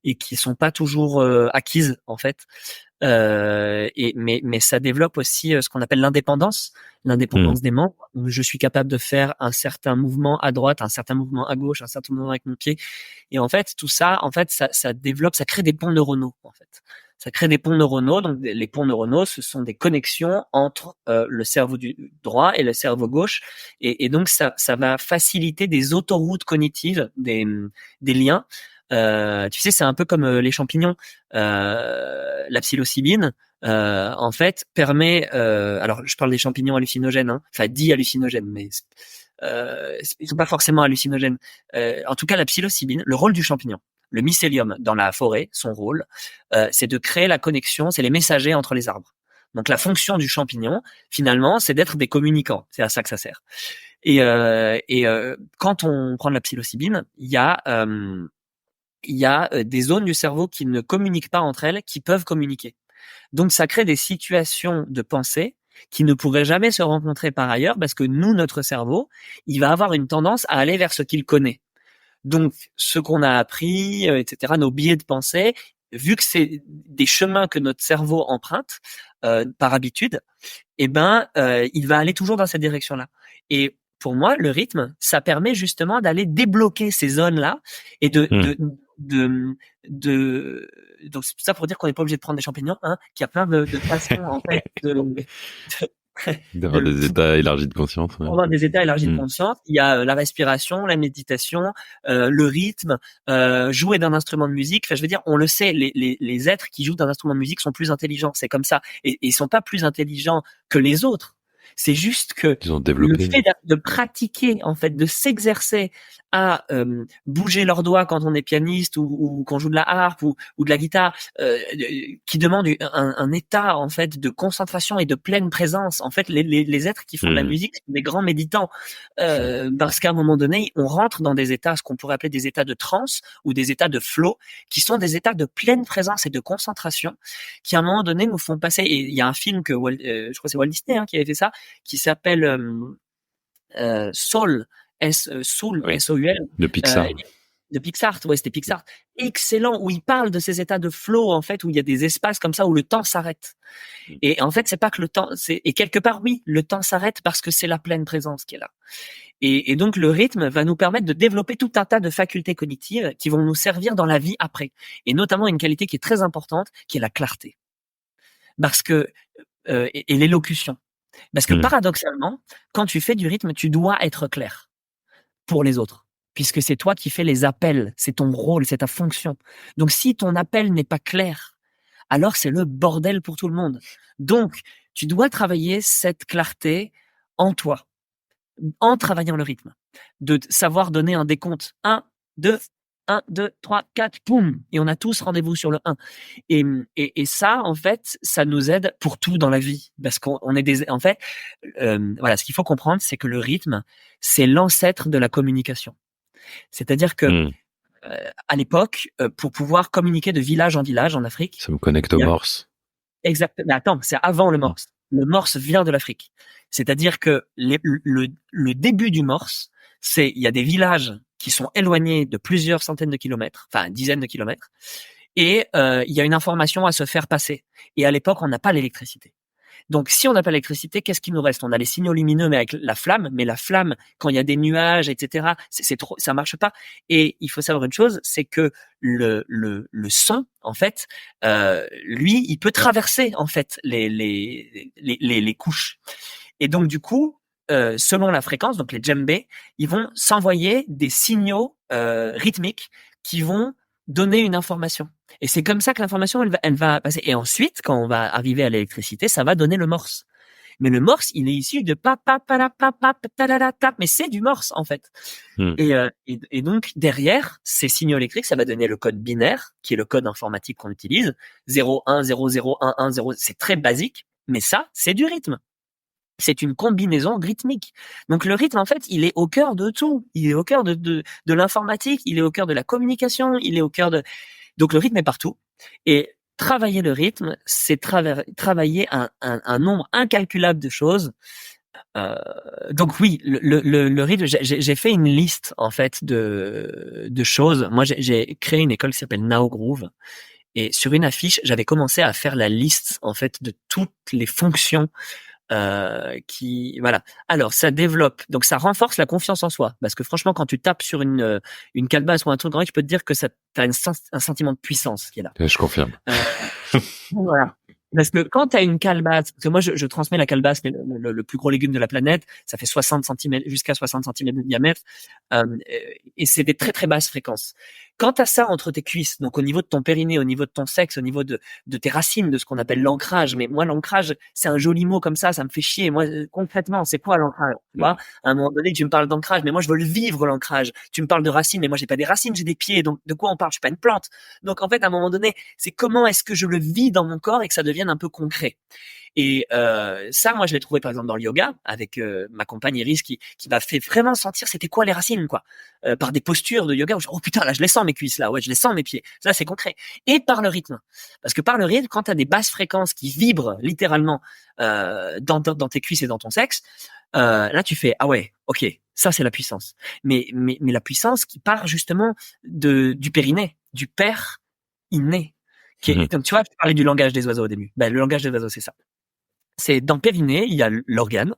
et qui sont pas toujours acquises en fait. Mais ça développe aussi ce qu'on appelle l'indépendance des membres. Où je suis capable de faire un certain mouvement à droite, un certain mouvement à gauche, un certain mouvement avec mon pied. Et en fait, tout ça, en fait, ça développe, ça crée des ponts neuronaux. En fait, ça crée des ponts neuronaux. Donc, les ponts neuronaux, ce sont des connexions entre le cerveau du droit et le cerveau gauche. Et donc, ça va faciliter des autoroutes cognitives, des liens. Tu sais, c'est un peu comme les champignons. La psilocybine, en fait, permet. Alors, je parle des champignons hallucinogènes, hein, enfin dits hallucinogènes, mais ils sont pas forcément hallucinogènes. En tout cas, la psilocybine, le rôle du champignon, le mycélium dans la forêt, son rôle, c'est de créer la connexion, c'est les messagers entre les arbres. Donc la fonction du champignon, finalement, c'est d'être des communicants. C'est à ça que ça sert. Et quand on prend de la psilocybine, il y a des zones du cerveau qui ne communiquent pas entre elles, qui peuvent communiquer. Donc ça crée des situations de pensée qui ne pourraient jamais se rencontrer par ailleurs, parce que nous, notre cerveau, il va avoir une tendance à aller vers ce qu'il connaît. Donc ce qu'on a appris, etc., nos biais de pensée, vu que c'est des chemins que notre cerveau emprunte par habitude, il va aller toujours dans cette direction-là. Et pour moi, le rythme, ça permet justement d'aller débloquer ces zones-là et donc c'est tout ça pour dire qu'on n'est pas obligé de prendre des champignons, qu'il y a plein de façons en fait d'avoir des états élargis de conscience. Ouais. Avoir des états élargis de conscience. Il y a la respiration, la méditation, le rythme, jouer d'un instrument de musique. Enfin, je veux dire, on le sait, les êtres qui jouent d'un instrument de musique sont plus intelligents. C'est comme ça. Et ils sont pas plus intelligents que les autres. C'est juste que le fait de pratiquer, en fait, de s'exercer à bouger leurs doigts quand on est pianiste ou qu'on joue de la harpe ou de la guitare, qui demande un état en fait de concentration et de pleine présence. En fait, les êtres qui font de la musique sont des grands méditants, parce qu'à un moment donné, on rentre dans des états, ce qu'on pourrait appeler des états de transe ou des états de flow, qui sont des états de pleine présence et de concentration, qui à un moment donné nous font passer. Et il y a un film que je crois que c'est Walt Disney qui avait fait ça, qui s'appelle Soul, Soul, S-O-U-L. De Pixar. De Pixar, ouais, c'était Pixar. Excellent, où il parle de ces états de flow, en fait, où il y a des espaces comme ça où le temps s'arrête. Et en fait, c'est pas que le temps, et quelque part, oui, le temps s'arrête parce que c'est la pleine présence qui est là. Et donc, le rythme va nous permettre de développer tout un tas de facultés cognitives qui vont nous servir dans la vie après. Et notamment une qualité qui est très importante, qui est la clarté. Parce que, et l'élocution. Parce que paradoxalement, quand tu fais du rythme, tu dois être clair pour les autres, puisque c'est toi qui fais les appels, c'est ton rôle, c'est ta fonction. Donc si ton appel n'est pas clair, alors c'est le bordel pour tout le monde. Donc tu dois travailler cette clarté en toi, en travaillant le rythme, de savoir donner un décompte. 1, 2, 1, 2, 3, 4, boum, et on a tous rendez-vous sur le 1. Et ça, en fait, ça nous aide pour tout dans la vie, parce qu'on est en fait, voilà, ce qu'il faut comprendre, c'est que le rythme, c'est l'ancêtre de la communication. C'est-à-dire que à l'époque, pour pouvoir communiquer de village en village en Afrique, ça me connecte au morse. Exactement. Mais attends, c'est avant le morse. Le morse vient de l'Afrique. C'est-à-dire que le début du morse, il y a des villages qui sont éloignés de plusieurs centaines de kilomètres, enfin dizaines de kilomètres, et il y a une information à se faire passer. Et à l'époque, on n'a pas l'électricité. Donc, si on n'a pas l'électricité, qu'est-ce qu'il nous reste? On a les signaux lumineux, mais avec la flamme. Mais la flamme, quand il y a des nuages, etc., c'est trop, ça marche pas. Et il faut savoir une chose, c'est que le son, en fait, lui, il peut traverser en fait les couches. Et donc, du coup, selon la fréquence, donc les djembés, ils vont s'envoyer des signaux rythmiques qui vont donner une information. Et c'est comme ça que l'information, elle va passer. Et ensuite, quand on va arriver à l'électricité, ça va donner le morse. Mais le morse, il est issu de mais c'est du morse, en fait. Et donc, derrière ces signaux électriques, ça va donner le code binaire, qui est le code informatique qu'on utilise. 0, 1, 0, 0, 1, 1, 0. C'est très basique. Mais ça, c'est du rythme. C'est une combinaison rythmique. Donc le rythme, en fait, il est au cœur de tout. Il est au cœur de l'informatique, il est au cœur de la communication, il est au cœur de... Donc le rythme est partout. Et travailler le rythme, c'est travailler un nombre incalculable de choses. Donc oui, le rythme, j'ai fait une liste, en fait, de choses. Moi, j'ai créé une école qui s'appelle Now Groove. Et sur une affiche, j'avais commencé à faire la liste, en fait, de toutes les fonctions voilà. Alors ça développe, donc ça renforce la confiance en soi, parce que franchement, quand tu tapes sur une calebasse ou un truc, je peux te dire que ça t'as un sentiment de puissance qui est là. Je confirme. Voilà. Parce que quand tu as une calebasse, parce que moi je transmets la calebasse, mais le plus gros légume de la planète, ça fait 60 cm jusqu'à 60 cm de diamètre, et c'est des très très basses fréquences. Quand tu as ça entre tes cuisses, donc au niveau de ton périnée, au niveau de ton sexe, au niveau de tes racines, de ce qu'on appelle l'ancrage, mais moi l'ancrage, c'est un joli mot comme ça me fait chier. Moi concrètement, c'est quoi l'ancrage? Tu vois, à un moment donné, tu me parles d'ancrage, mais moi je veux le vivre l'ancrage. Tu me parles de racines, mais moi j'ai pas des racines, j'ai des pieds. Donc de quoi on parle? Je suis pas une plante. Donc en fait, à un moment donné, c'est comment est-ce que je le vis dans mon corps et que ça devienne un peu concret. Et ça, moi, je l'ai trouvé par exemple dans le yoga avec ma compagne Iris qui m'a fait vraiment sentir c'était quoi les racines, quoi, par des postures de yoga où oh putain là je les sens mes cuisses là, ouais je les sens mes pieds, ça c'est concret. Et par le rythme, parce que par le rythme, quand t'as des basses fréquences qui vibrent littéralement dans tes cuisses et dans ton sexe, là tu fais ah ouais, ok, ça c'est la puissance. Mais la puissance qui part justement du périnée, du père inné. Donc tu vois, tu parlais du langage des oiseaux au début. Ben, le langage des oiseaux, c'est ça. C'est dans le périnée, il y a l'organe,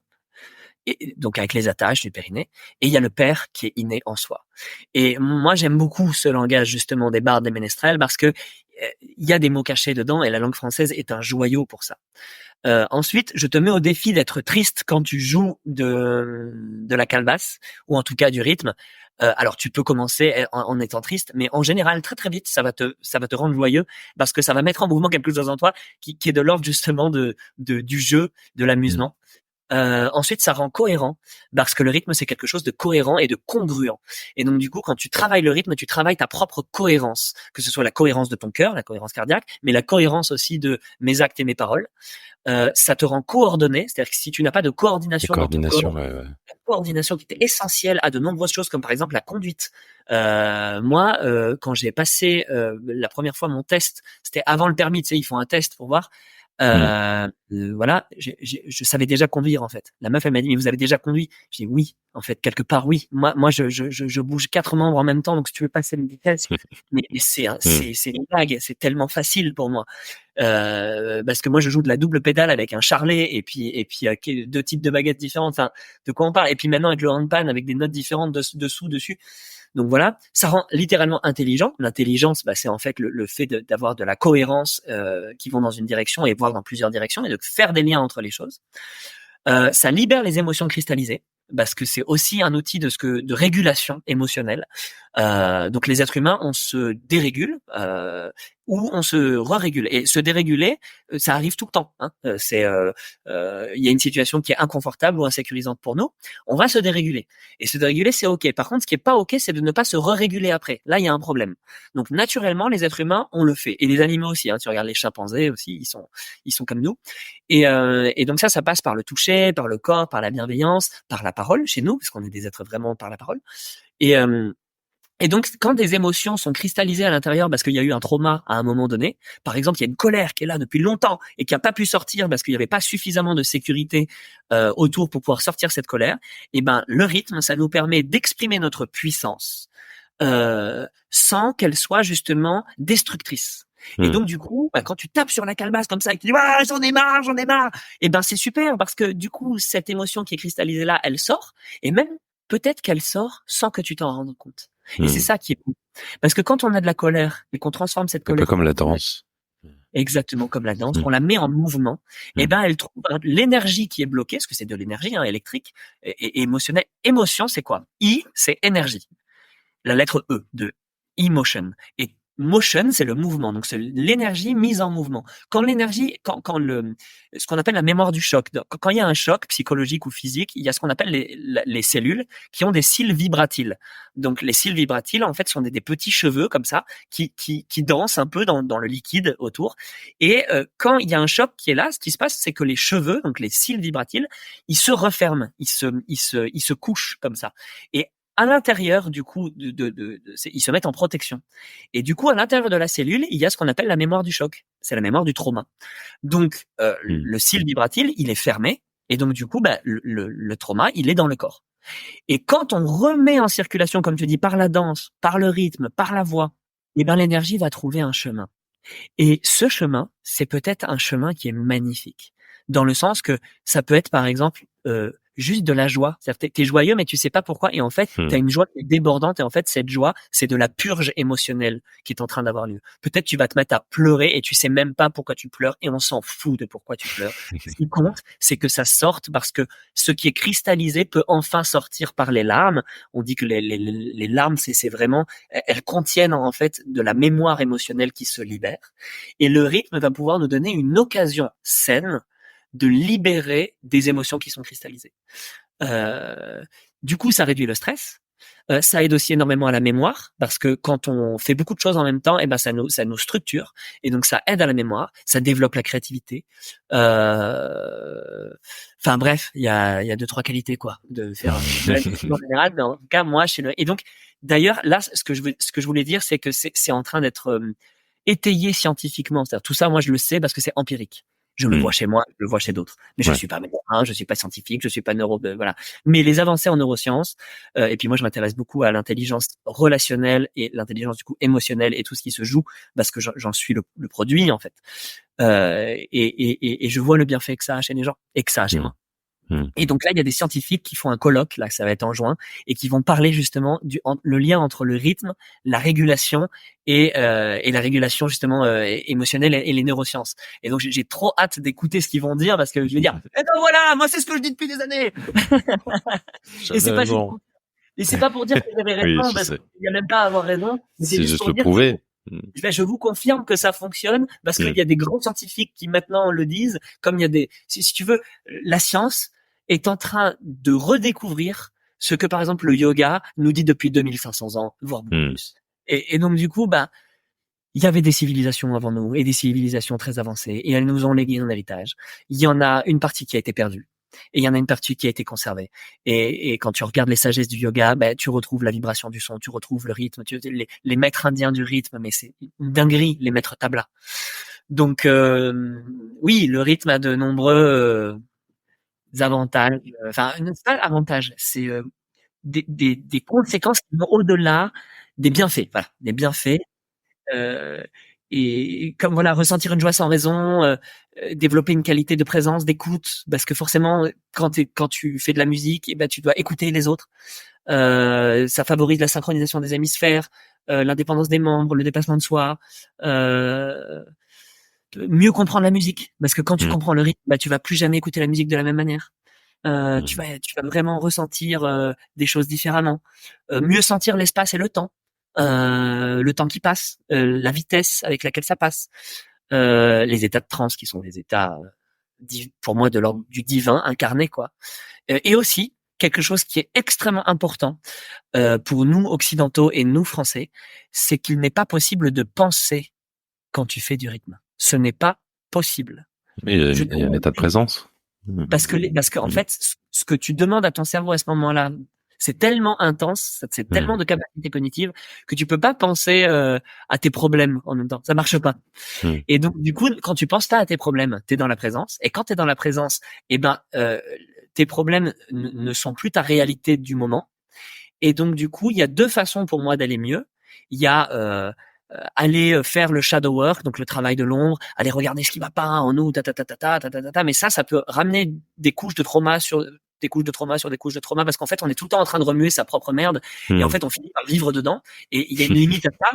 et donc avec les attaches du périnée, et il y a le père qui est inné en soi. Et moi, j'aime beaucoup ce langage justement des bardes, des ménestrels, parce que il y a des mots cachés dedans, et la langue française est un joyau pour ça. Ensuite, je te mets au défi d'être triste quand tu joues de la calebasse, ou en tout cas du rythme. Alors tu peux commencer en étant triste, mais en général très très vite ça va te rendre joyeux parce que ça va mettre en mouvement quelque chose en toi qui est de l'ordre justement du jeu, de l'amusement. Ensuite, ça rend cohérent parce que le rythme c'est quelque chose de cohérent et de congruent. Et donc du coup, quand tu travailles le rythme, tu travailles ta propre cohérence, que ce soit la cohérence de ton cœur, la cohérence cardiaque, mais la cohérence aussi de mes actes et mes paroles. Ça te rend coordonné, c'est-à-dire que si tu n'as pas de coordination dans ton corps, ouais. la coordination qui est essentielle à de nombreuses choses, comme par exemple la conduite. Moi, quand j'ai passé la première fois mon test, c'était avant le permis, tu sais, ils font un test pour voir. Voilà, je savais déjà conduire en fait. La meuf elle m'a dit mais vous avez déjà conduit? J'ai dit oui, en fait quelque part oui. Moi je bouge 4 membres en même temps, donc si tu veux passer une vitesse, mais c'est une blague, c'est tellement facile pour moi. Parce que moi je joue de la double pédale avec un charlet et puis deux types de baguettes différentes. Enfin, de quoi on parle? Et puis maintenant avec le handpan avec des notes différentes dessous dessus. Donc voilà, ça rend littéralement intelligent. L'intelligence, c'est en fait le fait d'avoir de la cohérence qui vont dans une direction et voire dans plusieurs directions et de faire des liens entre les choses. Ça libère les émotions cristallisées parce que c'est aussi un outil de régulation émotionnelle. Donc les êtres humains, on se dérégule ou on se re-régule. Et se déréguler, ça arrive tout le temps. Hein. Il y a une situation qui est inconfortable ou insécurisante pour nous, on va se déréguler. Et se déréguler, c'est ok. Par contre, ce qui est pas ok, c'est de ne pas se re-réguler après. Là, il y a un problème. Donc naturellement, les êtres humains, on le fait. Et les animaux aussi. Hein. Tu regardes les chimpanzés aussi, ils sont comme nous. Et donc ça passe par le toucher, par le corps, par la bienveillance, par la parole chez nous, parce qu'on est des êtres vraiment par la parole. Et donc, quand des émotions sont cristallisées à l'intérieur parce qu'il y a eu un trauma à un moment donné, par exemple, il y a une colère qui est là depuis longtemps et qui n'a pas pu sortir parce qu'il n'y avait pas suffisamment de sécurité autour pour pouvoir sortir cette colère, et ben le rythme, ça nous permet d'exprimer notre puissance sans qu'elle soit justement destructrice. Et donc du coup, quand tu tapes sur la calebasse comme ça et que tu dis ah, j'en ai marre, et ben c'est super parce que du coup cette émotion qui est cristallisée là, elle sort et même peut-être qu'elle sort sans que tu t'en rendes compte. Et c'est ça qui est cool. Parce que quand on a de la colère et qu'on transforme cette colère... Un peu comme la danse. Exactement comme la danse, on la met en mouvement, et ben elle trouve l'énergie qui est bloquée, parce que c'est de l'énergie électrique et émotionnelle. Émotion, c'est quoi? I, c'est énergie. La lettre E de emotion. Et motion, c'est le mouvement. Donc, c'est l'énergie mise en mouvement. Quand l'énergie, ce qu'on appelle la mémoire du choc. Quand il y a un choc psychologique ou physique, il y a ce qu'on appelle les cellules qui ont des cils vibratiles. Donc, les cils vibratiles, en fait, sont des petits cheveux comme ça qui dansent un peu dans le liquide autour. Et quand il y a un choc qui est là, ce qui se passe, c'est que les cheveux, donc les cils vibratiles, ils se referment, ils se couchent comme ça. Et à l'intérieur, du coup, ils se mettent en protection. Et du coup, à l'intérieur de la cellule, il y a ce qu'on appelle la mémoire du choc. C'est la mémoire du trauma. Donc, le cil vibratile, il est fermé. Et donc, du coup, le trauma, il est dans le corps. Et quand on remet en circulation, comme tu dis, par la danse, par le rythme, par la voix, eh ben, l'énergie va trouver un chemin. Et ce chemin, c'est peut-être un chemin qui est magnifique. Dans le sens que ça peut être, par exemple, juste de la joie. C'est-à-dire t'es joyeux, mais tu sais pas pourquoi. Et en fait, t'as une joie qui est débordante. Et en fait, cette joie, c'est de la purge émotionnelle qui est en train d'avoir lieu. Peut-être tu vas te mettre à pleurer et tu sais même pas pourquoi tu pleures et on s'en fout de pourquoi tu pleures. Ce qui compte, c'est que ça sorte parce que ce qui est cristallisé peut enfin sortir par les larmes. On dit que les larmes, c'est vraiment, elles contiennent en fait de la mémoire émotionnelle qui se libère. Et le rythme va pouvoir nous donner une occasion saine de libérer des émotions qui sont cristallisées. Du coup, ça réduit le stress Ça aide aussi énormément à la mémoire parce que quand on fait beaucoup de choses en même temps, eh ben ça nous structure et donc ça aide à la mémoire, ça développe la créativité. Enfin bref, il y a deux trois qualités quoi de faire de la musique en général, mais en tout cas moi et donc d'ailleurs là ce que je voulais dire c'est que c'est en train d'être étayé scientifiquement. C'est-à-dire tout ça moi je le sais parce que c'est empirique. Je le vois chez moi, je le vois chez d'autres. Mais je suis pas médecin, je suis pas scientifique, je suis pas voilà. Mais les avancées en neurosciences, et puis moi je m'intéresse beaucoup à l'intelligence relationnelle et l'intelligence du coup émotionnelle et tout ce qui se joue parce que j'en suis le produit en fait. Et je vois le bienfait que ça a chez les gens et que ça a chez moi. Et donc là, il y a des scientifiques qui font un colloque, là, ça va être en juin, et qui vont parler justement le lien entre le rythme, la régulation et la régulation justement émotionnelle et les neurosciences. Et donc j'ai trop hâte d'écouter ce qu'ils vont dire parce que je vais dire, eh ben voilà, moi c'est ce que je dis depuis des années. Et c'est pas juste et c'est pas pour dire que j'avais raison, parce qu'il y a même pas à avoir raison. C'est juste le prouver. Je vous confirme que ça fonctionne parce qu'il y a des grands scientifiques qui maintenant le disent, comme il y a des, si tu veux, la science est en train de redécouvrir ce que, par exemple, le yoga nous dit depuis 2500 ans, voire beaucoup plus. Et donc, du coup, il y avait des civilisations avant nous et des civilisations très avancées et elles nous ont légué un héritage. Il y en a une partie qui a été perdue. Et il y en a une partie qui a été conservée. Et quand tu regardes les sagesses du yoga, tu retrouves la vibration du son, tu retrouves le rythme, les maîtres indiens du rythme, mais c'est une dinguerie, les maîtres tabla. Donc, oui, le rythme a de nombreux avantages. Enfin, c'est pas avantages, c'est des conséquences qui vont au-delà des bienfaits. Voilà, des bienfaits. Et comme voilà, ressentir une joie sans raison, développer une qualité de présence, d'écoute, parce que forcément, quand tu fais de la musique, tu dois écouter les autres. Ça favorise la synchronisation des hémisphères, l'indépendance des membres, le dépassement de soi. Mieux comprendre la musique, parce que quand tu comprends le rythme, tu vas plus jamais écouter la musique de la même manière. Tu vas vraiment ressentir des choses différemment. Mieux sentir l'espace et le temps qui passe, la vitesse avec laquelle ça passe, les états de transe qui sont des états pour moi de l'ordre du divin incarné quoi. Et aussi quelque chose qui est extrêmement important pour nous occidentaux et nous français, c'est qu'il n'est pas possible de penser quand tu fais du rythme. Ce n'est pas possible. Mais il y a un état de présence. Parce que en fait, ce que tu demandes à ton cerveau à ce moment-là, c'est tellement intense, c'est tellement de capacités cognitives que tu peux pas penser à tes problèmes en même temps. Ça marche pas. Et donc du coup, quand tu penses pas à tes problèmes, t'es dans la présence. Et quand t'es dans la présence, tes problèmes ne sont plus ta réalité du moment. Et donc du coup, il y a deux façons pour moi d'aller mieux. Il y a aller faire le shadow work, donc le travail de l'ombre, aller regarder ce qui va pas en nous, mais ça peut ramener des couches de trauma sur des couches de trauma sur des couches de trauma, parce qu'en fait, on est tout le temps en train de remuer sa propre merde, et en fait, on finit par vivre dedans, et il y a une limite à ça,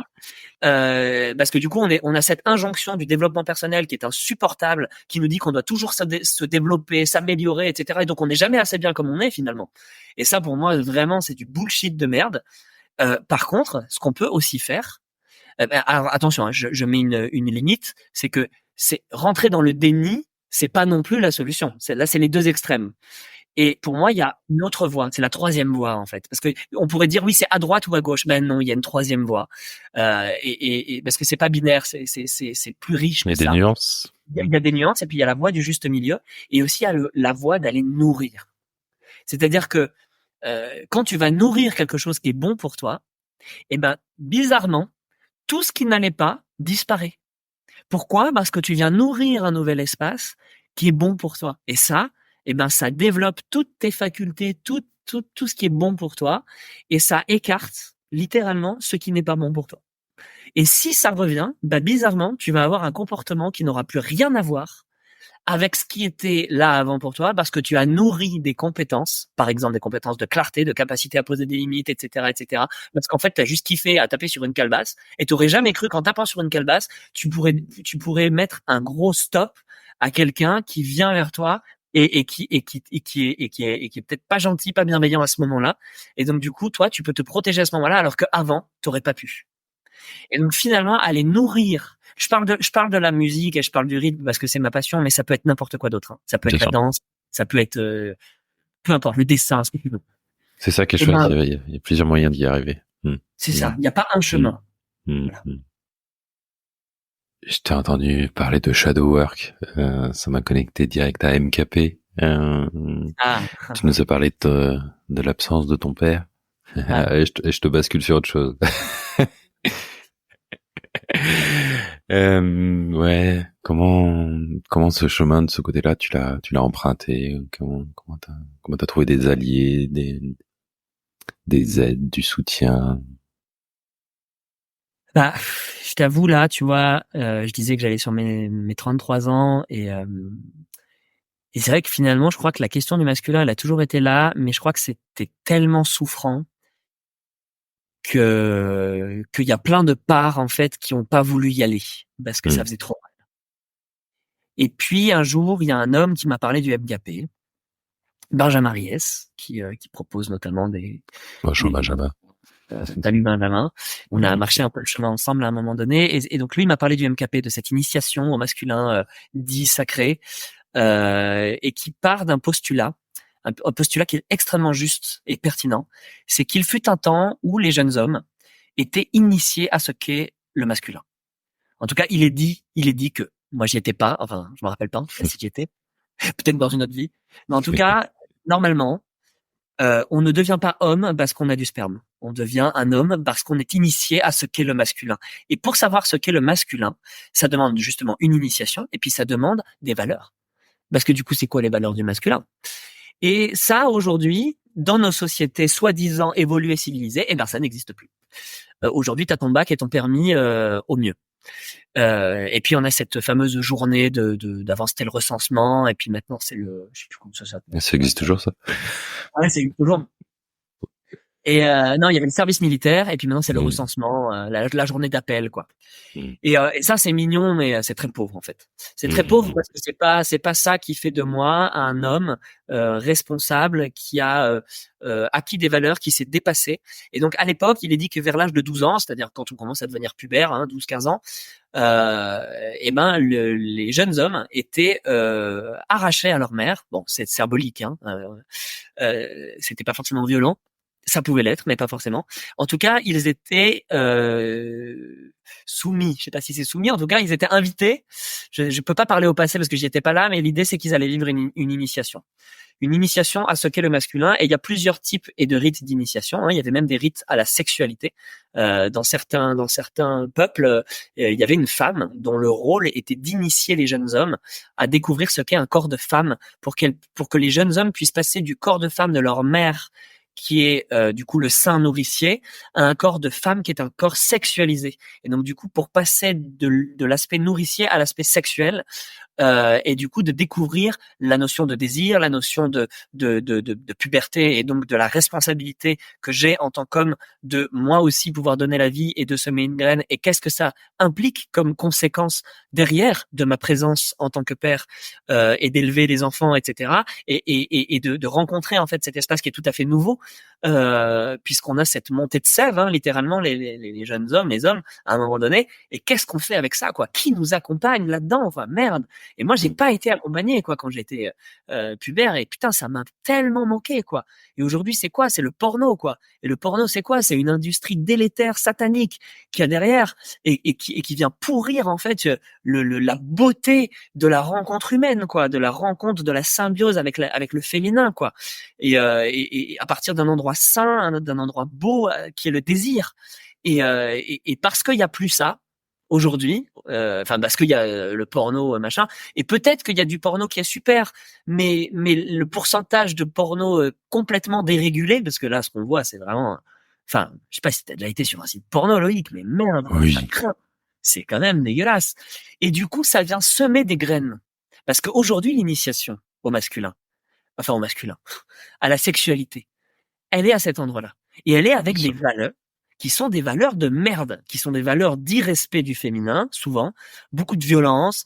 parce que du coup, on a cette injonction du développement personnel qui est insupportable, qui nous dit qu'on doit toujours se développer, s'améliorer, etc., et donc on n'est jamais assez bien comme on est, finalement. Et ça, pour moi, vraiment, c'est du bullshit de merde. Par contre, ce qu'on peut aussi faire, alors attention, hein, je mets une limite, c'est que c'est rentrer dans le déni, c'est pas non plus la solution. Là, c'est les deux extrêmes. Et pour moi, il y a une autre voie, c'est la troisième voie en fait, parce que on pourrait dire oui, c'est à droite ou à gauche. Ben non, il y a une troisième voie, et parce que c'est pas binaire, c'est plus riche. Il y a des nuances. Il y a des nuances, et puis il y a la voie du juste milieu, et aussi il y a la voie d'aller nourrir. C'est-à-dire que quand tu vas nourrir quelque chose qui est bon pour toi, bizarrement, tout ce qui n'allait pas disparaît. Pourquoi? Parce que tu viens nourrir un nouvel espace qui est bon pour toi. Et ça, ça développe toutes tes facultés, tout ce qui est bon pour toi, et ça écarte littéralement ce qui n'est pas bon pour toi. Et si ça revient, bizarrement, tu vas avoir un comportement qui n'aura plus rien à voir avec ce qui était là avant pour toi, parce que tu as nourri des compétences, par exemple des compétences de clarté, de capacité à poser des limites, etc., etc. Parce qu'en fait, tu as juste kiffé à taper sur une calebasse, et tu n'aurais jamais cru qu'en tapant sur une calebasse, tu pourrais mettre un gros stop à quelqu'un qui vient vers toi et qui est peut-être pas gentil, pas bienveillant à ce moment-là. Et donc du coup, toi, tu peux te protéger à ce moment-là, alors qu'avant, t'aurais pas pu. Et donc finalement, aller nourrir. Je parle de la musique et je parle du rythme parce que c'est ma passion, mais ça peut être n'importe quoi d'autre. Hein. Ça peut être la danse, ça peut être peu importe, le dessin, ce que tu veux. C'est ça qui est Eh chouette. ben, Il y a plusieurs moyens d'y arriver. c'est ça. Il n'y a pas un chemin. Voilà. Je t'ai entendu parler de shadow work. Ça m'a connecté direct à MKP. Ah, Tu nous as parlé de l'absence de ton père. Et je te bascule sur autre chose. Ouais. Comment ce chemin de ce côté-là, tu l'as emprunté? Comment t'as trouvé des alliés, des aides, du soutien? bah, je t'avoue là, tu vois, je disais que j'allais sur mes 33 ans et c'est vrai que finalement, je crois que la question du masculin, elle a toujours été là, mais je crois que c'était tellement souffrant qu'il y a plein de parts en fait qui ont pas voulu y aller parce que ça faisait trop mal. Et puis un jour, il y a un homme qui m'a parlé du MKP, Benjamin Ries, qui propose notamment Bonjour Benjamin. Salut Benjamin. On a marché un peu le chemin ensemble à un moment donné, et donc lui il m'a parlé du MKP, de cette initiation au masculin dit sacré, et qui part d'un postulat. Un postulat qui est extrêmement juste et pertinent, c'est qu'il fut un temps où les jeunes hommes étaient initiés à ce qu'est le masculin. En tout cas, il est dit que, moi j'y étais pas, enfin, je me rappelle pas, en tout cas, si j'y étais, peut-être dans une autre vie, mais en tout cas, normalement, on ne devient pas homme parce qu'on a du sperme. On devient un homme parce qu'on est initié à ce qu'est le masculin. Et pour savoir ce qu'est le masculin, ça demande justement une initiation, et puis ça demande des valeurs. Parce que du coup, c'est quoi les valeurs du masculin? Et ça, aujourd'hui, dans nos sociétés soi-disant évoluées, civilisées, eh ben, ça n'existe plus. Aujourd'hui, t'as ton bac et ton permis au mieux. Et puis on a cette fameuse journée d'avant c'était le recensement, et puis maintenant c'est je sais plus comment ça s'appelle. Ça existe toujours, ça? Ouais, c'est toujours. Et non, il y avait le service militaire, et puis maintenant c'est le recensement, la journée d'appel, quoi. Et ça c'est mignon, mais c'est très pauvre en fait. C'est très pauvre parce que c'est pas ça qui fait de moi un homme responsable qui a acquis des valeurs, qui s'est dépassé. Et donc à l'époque, il est dit que vers l'âge de 12 ans, c'est-à-dire quand on commence à devenir pubère, 12-15 ans, et ben les jeunes hommes étaient arrachés à leur mère. Bon, c'est symbolique, c'était pas forcément violent. Ça pouvait l'être, mais pas forcément. En tout cas, ils étaient soumis. Je sais pas si c'est soumis. En tout cas, ils étaient invités. Je peux pas parler au passé parce que j'y étais pas là, mais l'idée c'est qu'ils allaient vivre une initiation. Une initiation à ce qu'est le masculin. Et il y a plusieurs types et de rites d'initiation. Il y avait même des rites à la sexualité. Dans certains peuples, il y avait une femme dont le rôle était d'initier les jeunes hommes à découvrir ce qu'est un corps de femme, pour que les jeunes hommes puissent passer du corps de femme de leur mère, qui est du coup le sein nourricier, à un corps de femme qui est un corps sexualisé. Et donc du coup, pour passer de l'aspect nourricier à l'aspect sexuel, et du coup de découvrir la notion de désir, la notion de puberté, et donc de la responsabilité que j'ai en tant qu'homme de moi aussi pouvoir donner la vie et de semer une graine, et qu'est-ce que ça implique comme conséquence derrière de ma présence en tant que père, et d'élever des enfants, etc. Et de rencontrer en fait cet espace qui est tout à fait nouveau, puisqu'on a cette montée de sève, littéralement les jeunes hommes, les hommes à un moment donné. Et qu'est-ce qu'on fait avec ça, quoi? Qui nous accompagne là-dedans? Enfin, merde. Et moi, j'ai pas été accompagné, quoi, quand j'étais pubère. Et putain, ça m'a tellement manqué, quoi. Et aujourd'hui, c'est quoi? C'est le porno, quoi. Et le porno, c'est quoi? C'est une industrie délétère, satanique, qu'il y a derrière, et qui vient pourrir en fait la beauté de la rencontre humaine, quoi, de la rencontre, de la symbiose avec le féminin, quoi. Et à partir d'un endroit sain, d'un endroit beau, qui est le désir. Et parce qu'il y a plus ça aujourd'hui, parce qu'il y a le porno, machin, et peut-être qu'il y a du porno qui est super, mais le pourcentage de porno complètement dérégulé, parce que là, ce qu'on voit, c'est vraiment, je sais pas si t'as déjà été sur un site porno, Loïc, mais merde, Oui. ça craint. C'est quand même dégueulasse. Et du coup, ça vient semer des graines, parce qu'aujourd'hui, l'initiation au masculin, à la sexualité, elle est à cet endroit-là. Et elle est avec des valeurs qui sont des valeurs de merde, qui sont des valeurs d'irrespect du féminin, souvent, beaucoup de violence,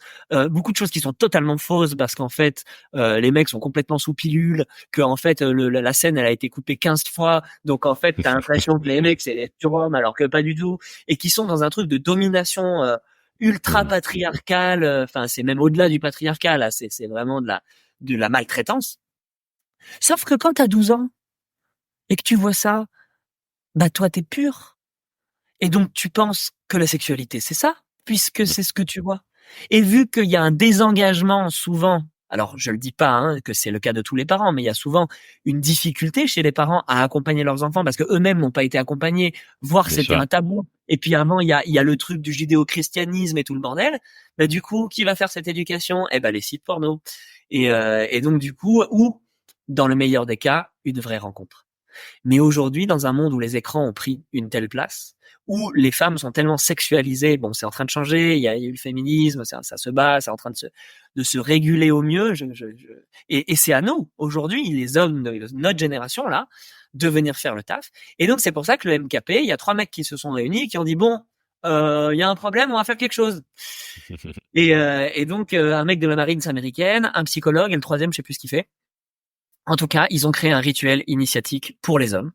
beaucoup de choses qui sont totalement fausses, parce qu'en fait, les mecs sont complètement sous pilule, que en fait, la scène, elle a été coupée 15 fois, donc en fait, t'as l'impression que les mecs, c'est des surhommes, alors que pas du tout, et qui sont dans un truc de domination ultra patriarcale, c'est même au-delà du patriarcat, là, c'est vraiment de la maltraitance. Sauf que quand t'as 12 ans, et que tu vois ça, bah toi t'es pur. Et donc tu penses que la sexualité c'est ça, puisque c'est ce que tu vois. Et vu qu'il y a un désengagement souvent, alors je le dis pas que c'est le cas de tous les parents, mais il y a souvent une difficulté chez les parents à accompagner leurs enfants parce que eux-mêmes n'ont pas été accompagnés, voire Bien c'était sûr. un tabou. Et puis avant il y a le truc du judéo-christianisme et tout le bordel. Bah du coup, qui va faire cette éducation? Eh ben les sites porno. Et donc du coup, ou dans le meilleur des cas, une vraie rencontre. Mais aujourd'hui, dans un monde où les écrans ont pris une telle place, où les femmes sont tellement sexualisées, bon, c'est en train de changer, il y a eu le féminisme, ça se bat, c'est en train de se réguler au mieux. Et c'est à nous, aujourd'hui, les hommes de notre génération, là, de venir faire le taf. Et donc, c'est pour ça que le MKP, il y a 3 mecs qui se sont réunis et qui ont dit, bon, il y a un problème, on va faire quelque chose. Et donc, un mec de la Marines américaine, un psychologue, et le troisième, je sais plus ce qu'il fait. En tout cas, ils ont créé un rituel initiatique pour les hommes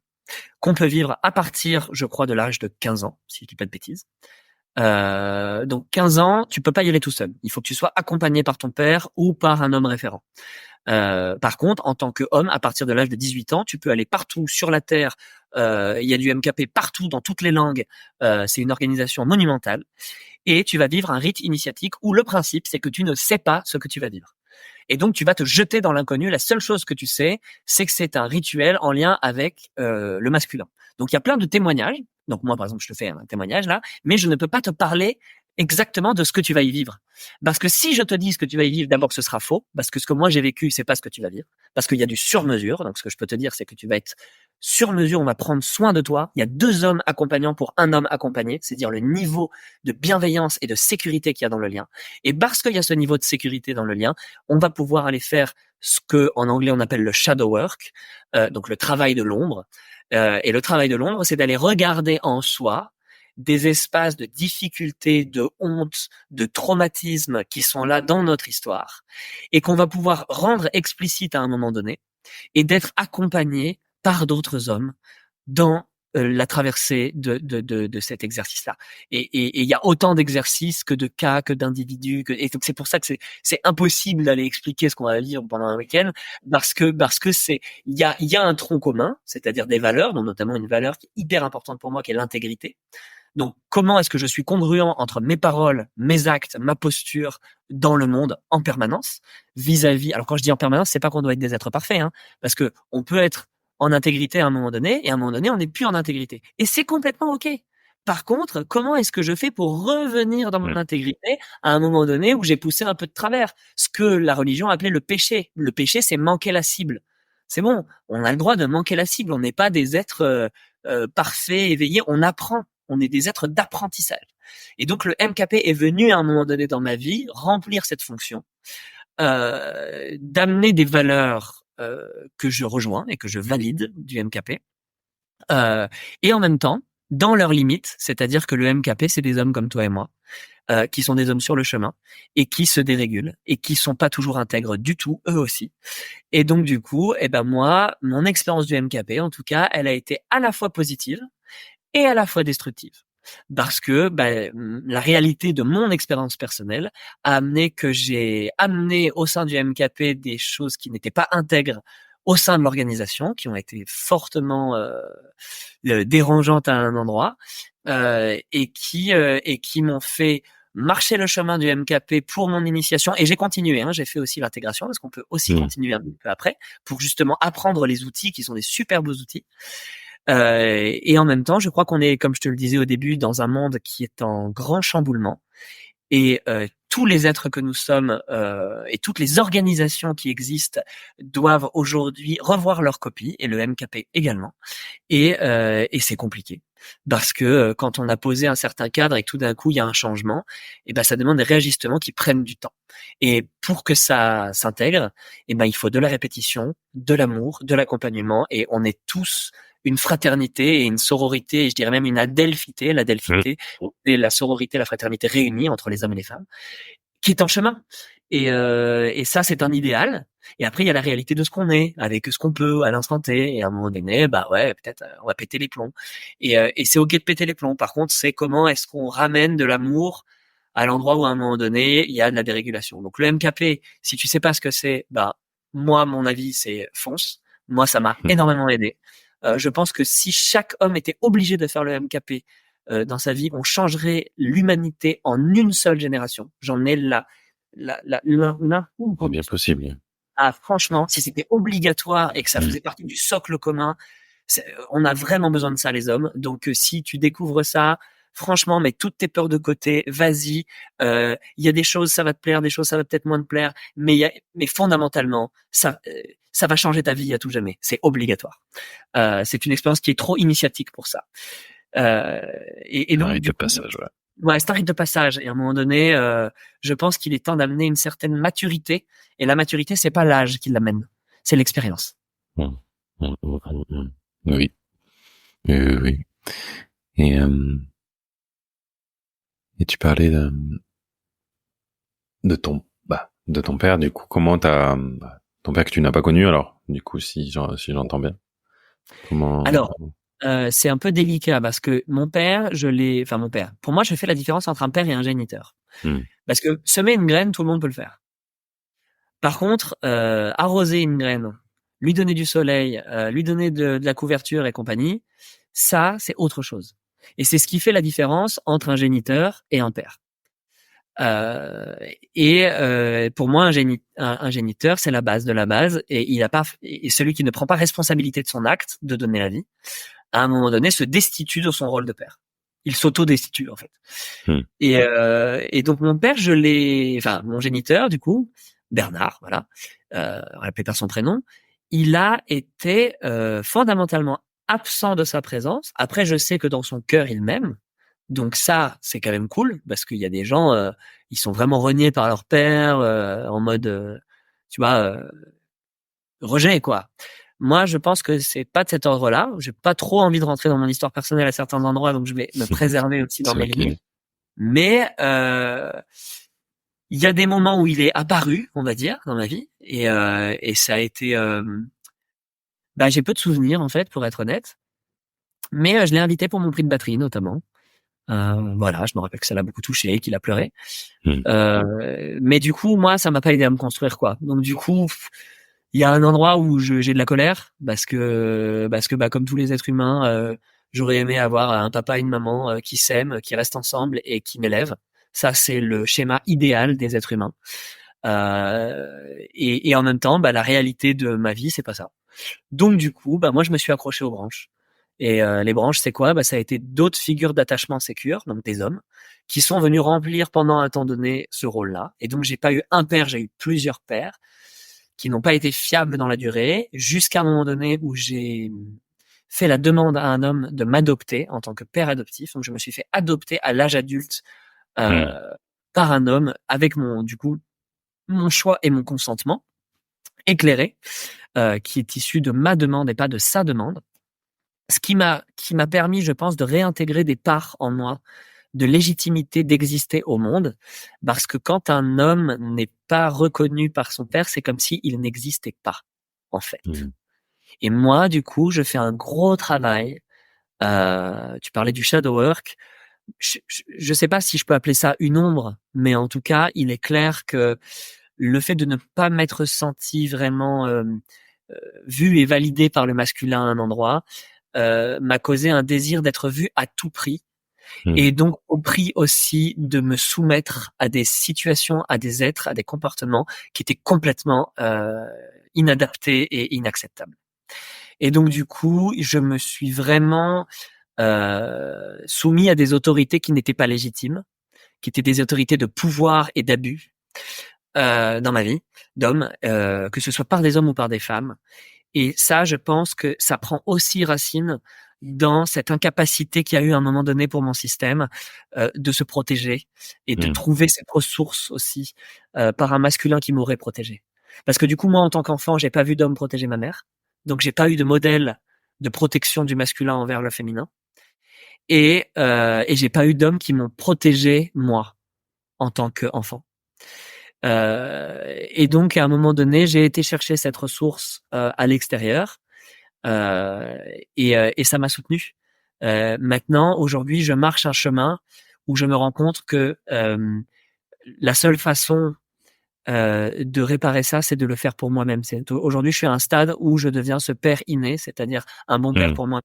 qu'on peut vivre à partir, je crois, de l'âge de 15 ans, si je dis pas de bêtises. Donc 15 ans, tu peux pas y aller tout seul. Il faut que tu sois accompagné par ton père ou par un homme référent. Par contre, en tant qu'homme, à partir de l'âge de 18 ans, tu peux aller partout sur la Terre. Il y a du MKP partout, dans toutes les langues. C'est une organisation monumentale. Et tu vas vivre un rite initiatique où le principe, c'est que tu ne sais pas ce que tu vas vivre. Et donc, tu vas te jeter dans l'inconnu. La seule chose que tu sais, c'est que c'est un rituel en lien avec le masculin. Donc, il y a plein de témoignages. Donc, moi, par exemple, je te fais un témoignage là, mais je ne peux pas te parler exactement de ce que tu vas y vivre. Parce que si je te dis ce que tu vas y vivre, d'abord, ce sera faux. Parce que ce que moi, j'ai vécu, c'est pas ce que tu vas vivre. Parce qu'il y a du sur-mesure. Donc, ce que je peux te dire, c'est que tu vas être sur mesure. On va prendre soin de toi. Il y a 2 hommes accompagnants pour un homme accompagné. C'est dire le niveau de bienveillance et de sécurité qu'il y a dans le lien. Et parce qu'il y a ce niveau de sécurité dans le lien, on va pouvoir aller faire ce que en anglais on appelle le shadow work, donc le travail de l'ombre. Et le travail de l'ombre, c'est d'aller regarder en soi des espaces de difficulté, de honte, de traumatisme qui sont là dans notre histoire et qu'on va pouvoir rendre explicite à un moment donné et d'être accompagné par d'autres hommes dans la traversée de cet exercice-là. Et il y a autant d'exercices que de cas, que d'individus, et donc c'est pour ça que c'est impossible d'aller expliquer ce qu'on va vivre pendant un week-end, parce que il y a un tronc commun, c'est-à-dire des valeurs, dont notamment une valeur qui est hyper importante pour moi, qui est l'intégrité. Donc, comment est-ce que je suis congruent entre mes paroles, mes actes, ma posture dans le monde en permanence, vis-à-vis. Alors, quand je dis en permanence, c'est pas qu'on doit être des êtres parfaits, parce que on peut être en intégrité à un moment donné, et à un moment donné, on n'est plus en intégrité. Et c'est complètement OK. Par contre, comment est-ce que je fais pour revenir dans mon intégrité à un moment donné où j'ai poussé un peu de travers? Ce que la religion appelait le péché. Le péché, c'est manquer la cible. C'est bon, on a le droit de manquer la cible. On n'est pas des êtres parfaits, éveillés. On apprend. On est des êtres d'apprentissage. Et donc, le MKP est venu à un moment donné dans ma vie remplir cette fonction, d'amener des valeurs que je rejoins et que je valide du MKP, et en même temps, dans leurs limites, c'est-à-dire que le MKP, c'est des hommes comme toi et moi, qui sont des hommes sur le chemin et qui se dérégulent et qui sont pas toujours intègres du tout, eux aussi. Et donc du coup, moi, mon expérience du MKP, en tout cas, elle a été à la fois positive et à la fois destructive. Parce que la réalité de mon expérience personnelle a amené que j'ai amené au sein du MKP des choses qui n'étaient pas intègres au sein de l'organisation, qui ont été fortement dérangeantes à un endroit, et qui m'ont fait marcher le chemin du MKP pour mon initiation. Et j'ai continué, j'ai fait aussi l'intégration, parce qu'on peut aussi continuer un peu après, pour justement apprendre les outils qui sont des super beaux outils. Et en même temps, je crois qu'on est, comme je te le disais au début, dans un monde qui est en grand chamboulement. Et tous les êtres que nous sommes et toutes les organisations qui existent doivent aujourd'hui revoir leur copie, et le MKP également. Et c'est compliqué. Parce que quand on a posé un certain cadre et que tout d'un coup il y a un changement, ça demande des réajustements qui prennent du temps. Et pour que ça s'intègre, il faut de la répétition, de l'amour, de l'accompagnement, et on est tous une fraternité et une sororité, et je dirais même une adelphité. L'adelphité, c'est la sororité, la fraternité réunie entre les hommes et les femmes, qui est en chemin. Et ça, c'est un idéal. Et après, il y a la réalité de ce qu'on est, avec ce qu'on peut à l'instant T. Et à un moment donné, peut-être on va péter les plombs. Et c'est ok de péter les plombs. Par contre, c'est comment est-ce qu'on ramène de l'amour à l'endroit où à un moment donné, il y a de la dérégulation. Donc le MKP, si tu sais pas ce que c'est, moi, mon avis, c'est fonce. Moi, ça m'a énormément aidé. Je pense que si chaque homme était obligé de faire le MKP dans sa vie, on changerait l'humanité en une seule génération. J'en ai C'est bien possible. Ah, franchement, si c'était obligatoire et que ça faisait partie du socle commun, on a vraiment besoin de ça, les hommes. Donc, si tu découvres ça, franchement, mets toutes tes peurs de côté, vas-y. Il y a des choses, ça va te plaire, des choses, ça va peut-être moins te plaire, mais fondamentalement, ça va changer ta vie à tout jamais. C'est obligatoire. C'est une expérience qui est trop initiatique pour ça. Et donc, Rite de passage, ouais. Ouais, c'est un rite de passage. Et à un moment donné, je pense qu'il est temps d'amener une certaine maturité. Et la maturité, c'est pas l'âge qui l'amène, c'est l'expérience. Oui. Oui. Et tu parlais de ton père, du coup, comment ton père que tu n'as pas connu, alors, du coup, si j'entends bien. Comment? Alors, c'est un peu délicat parce que mon père, pour moi, je fais la différence entre un père et un géniteur. Parce que semer une graine, tout le monde peut le faire. Par contre, arroser une graine, lui donner du soleil, lui donner de la couverture et compagnie, ça, c'est autre chose. Et c'est ce qui fait la différence entre un géniteur et un père. Pour moi, un géniteur, c'est la base de la base, et celui qui ne prend pas responsabilité de son acte de donner la vie, à un moment donné, se destitue de son rôle de père. Il s'auto-destitue, en fait. Et donc, mon père, mon géniteur, du coup, Bernard, voilà, rappelé par son prénom, il a été fondamentalement absent de sa présence. Après, je sais que dans son cœur, il m'aime. Donc ça, c'est quand même cool, parce qu'il y a des gens, ils sont vraiment reniés par leur père, en mode, tu vois, rejet, quoi. Moi, je pense que c'est pas de cet ordre-là. J'ai pas trop envie de rentrer dans mon histoire personnelle à certains endroits, donc je vais me préserver aussi dans mes limites. Mais il y a des moments où il est apparu, on va dire, dans ma vie, et ça a été, j'ai peu de souvenirs en fait, pour être honnête. Mais je l'ai invité pour mon prix de batterie, notamment. Voilà, je me rappelle que ça l'a beaucoup touché, qu'il a pleuré. Mais du coup, moi, ça m'a pas aidé à me construire, quoi. Donc du coup, il y a un endroit où j'ai de la colère parce que comme tous les êtres humains, j'aurais aimé avoir un papa et une maman qui s'aiment, qui restent ensemble et qui m'élèvent. Ça, c'est le schéma idéal des êtres humains. Et en même temps, la réalité de ma vie, c'est pas ça. Donc du coup, moi, je me suis accroché aux branches. Et les branches, c'est quoi? Ça a été d'autres figures d'attachement sécure, donc des hommes, qui sont venus remplir pendant un temps donné ce rôle-là. Et donc, j'ai pas eu un père, j'ai eu plusieurs pères qui n'ont pas été fiables dans la durée, jusqu'à un moment donné où j'ai fait la demande à un homme de m'adopter en tant que père adoptif. Donc, je me suis fait adopter à l'âge adulte par un homme avec mon choix et mon consentement éclairé, qui est issu de ma demande et pas de sa demande. Ce qui m'a permis, je pense, de réintégrer des parts en moi de légitimité d'exister au monde, parce que quand un homme n'est pas reconnu par son père, c'est comme s'il n'existait pas, en fait. Et moi, du coup, je fais un gros travail. Tu parlais du shadow work. Je sais pas si je peux appeler ça une ombre, mais en tout cas, il est clair que le fait de ne pas m'être senti vraiment vu et validé par le masculin à un endroit m'a causé un désir d'être vu à tout prix. Et donc au prix aussi de me soumettre à des situations, à des êtres, à des comportements qui étaient complètement inadaptés et inacceptables. Et donc du coup, je me suis vraiment soumis à des autorités qui n'étaient pas légitimes, qui étaient des autorités de pouvoir et d'abus dans ma vie d'homme, que ce soit par des hommes ou par des femmes. Et ça, je pense que ça prend aussi racine dans cette incapacité qu'il y a eu à un moment donné pour mon système de se protéger et de trouver cette ressource aussi par un masculin qui m'aurait protégé. Parce que du coup, moi, en tant qu'enfant, j'ai pas vu d'homme protéger ma mère, donc j'ai pas eu de modèle de protection du masculin envers le féminin, et j'ai pas eu d'hommes qui m'ont protégé moi en tant qu'enfant. Et donc, à un moment donné, j'ai été chercher cette ressource à l'extérieur. Et ça m'a soutenu. Maintenant, aujourd'hui, je marche un chemin où je me rends compte que la seule façon de réparer ça, c'est de le faire pour moi-même. Aujourd'hui, je suis à un stade où je deviens ce père inné, c'est-à-dire un bon père pour moi.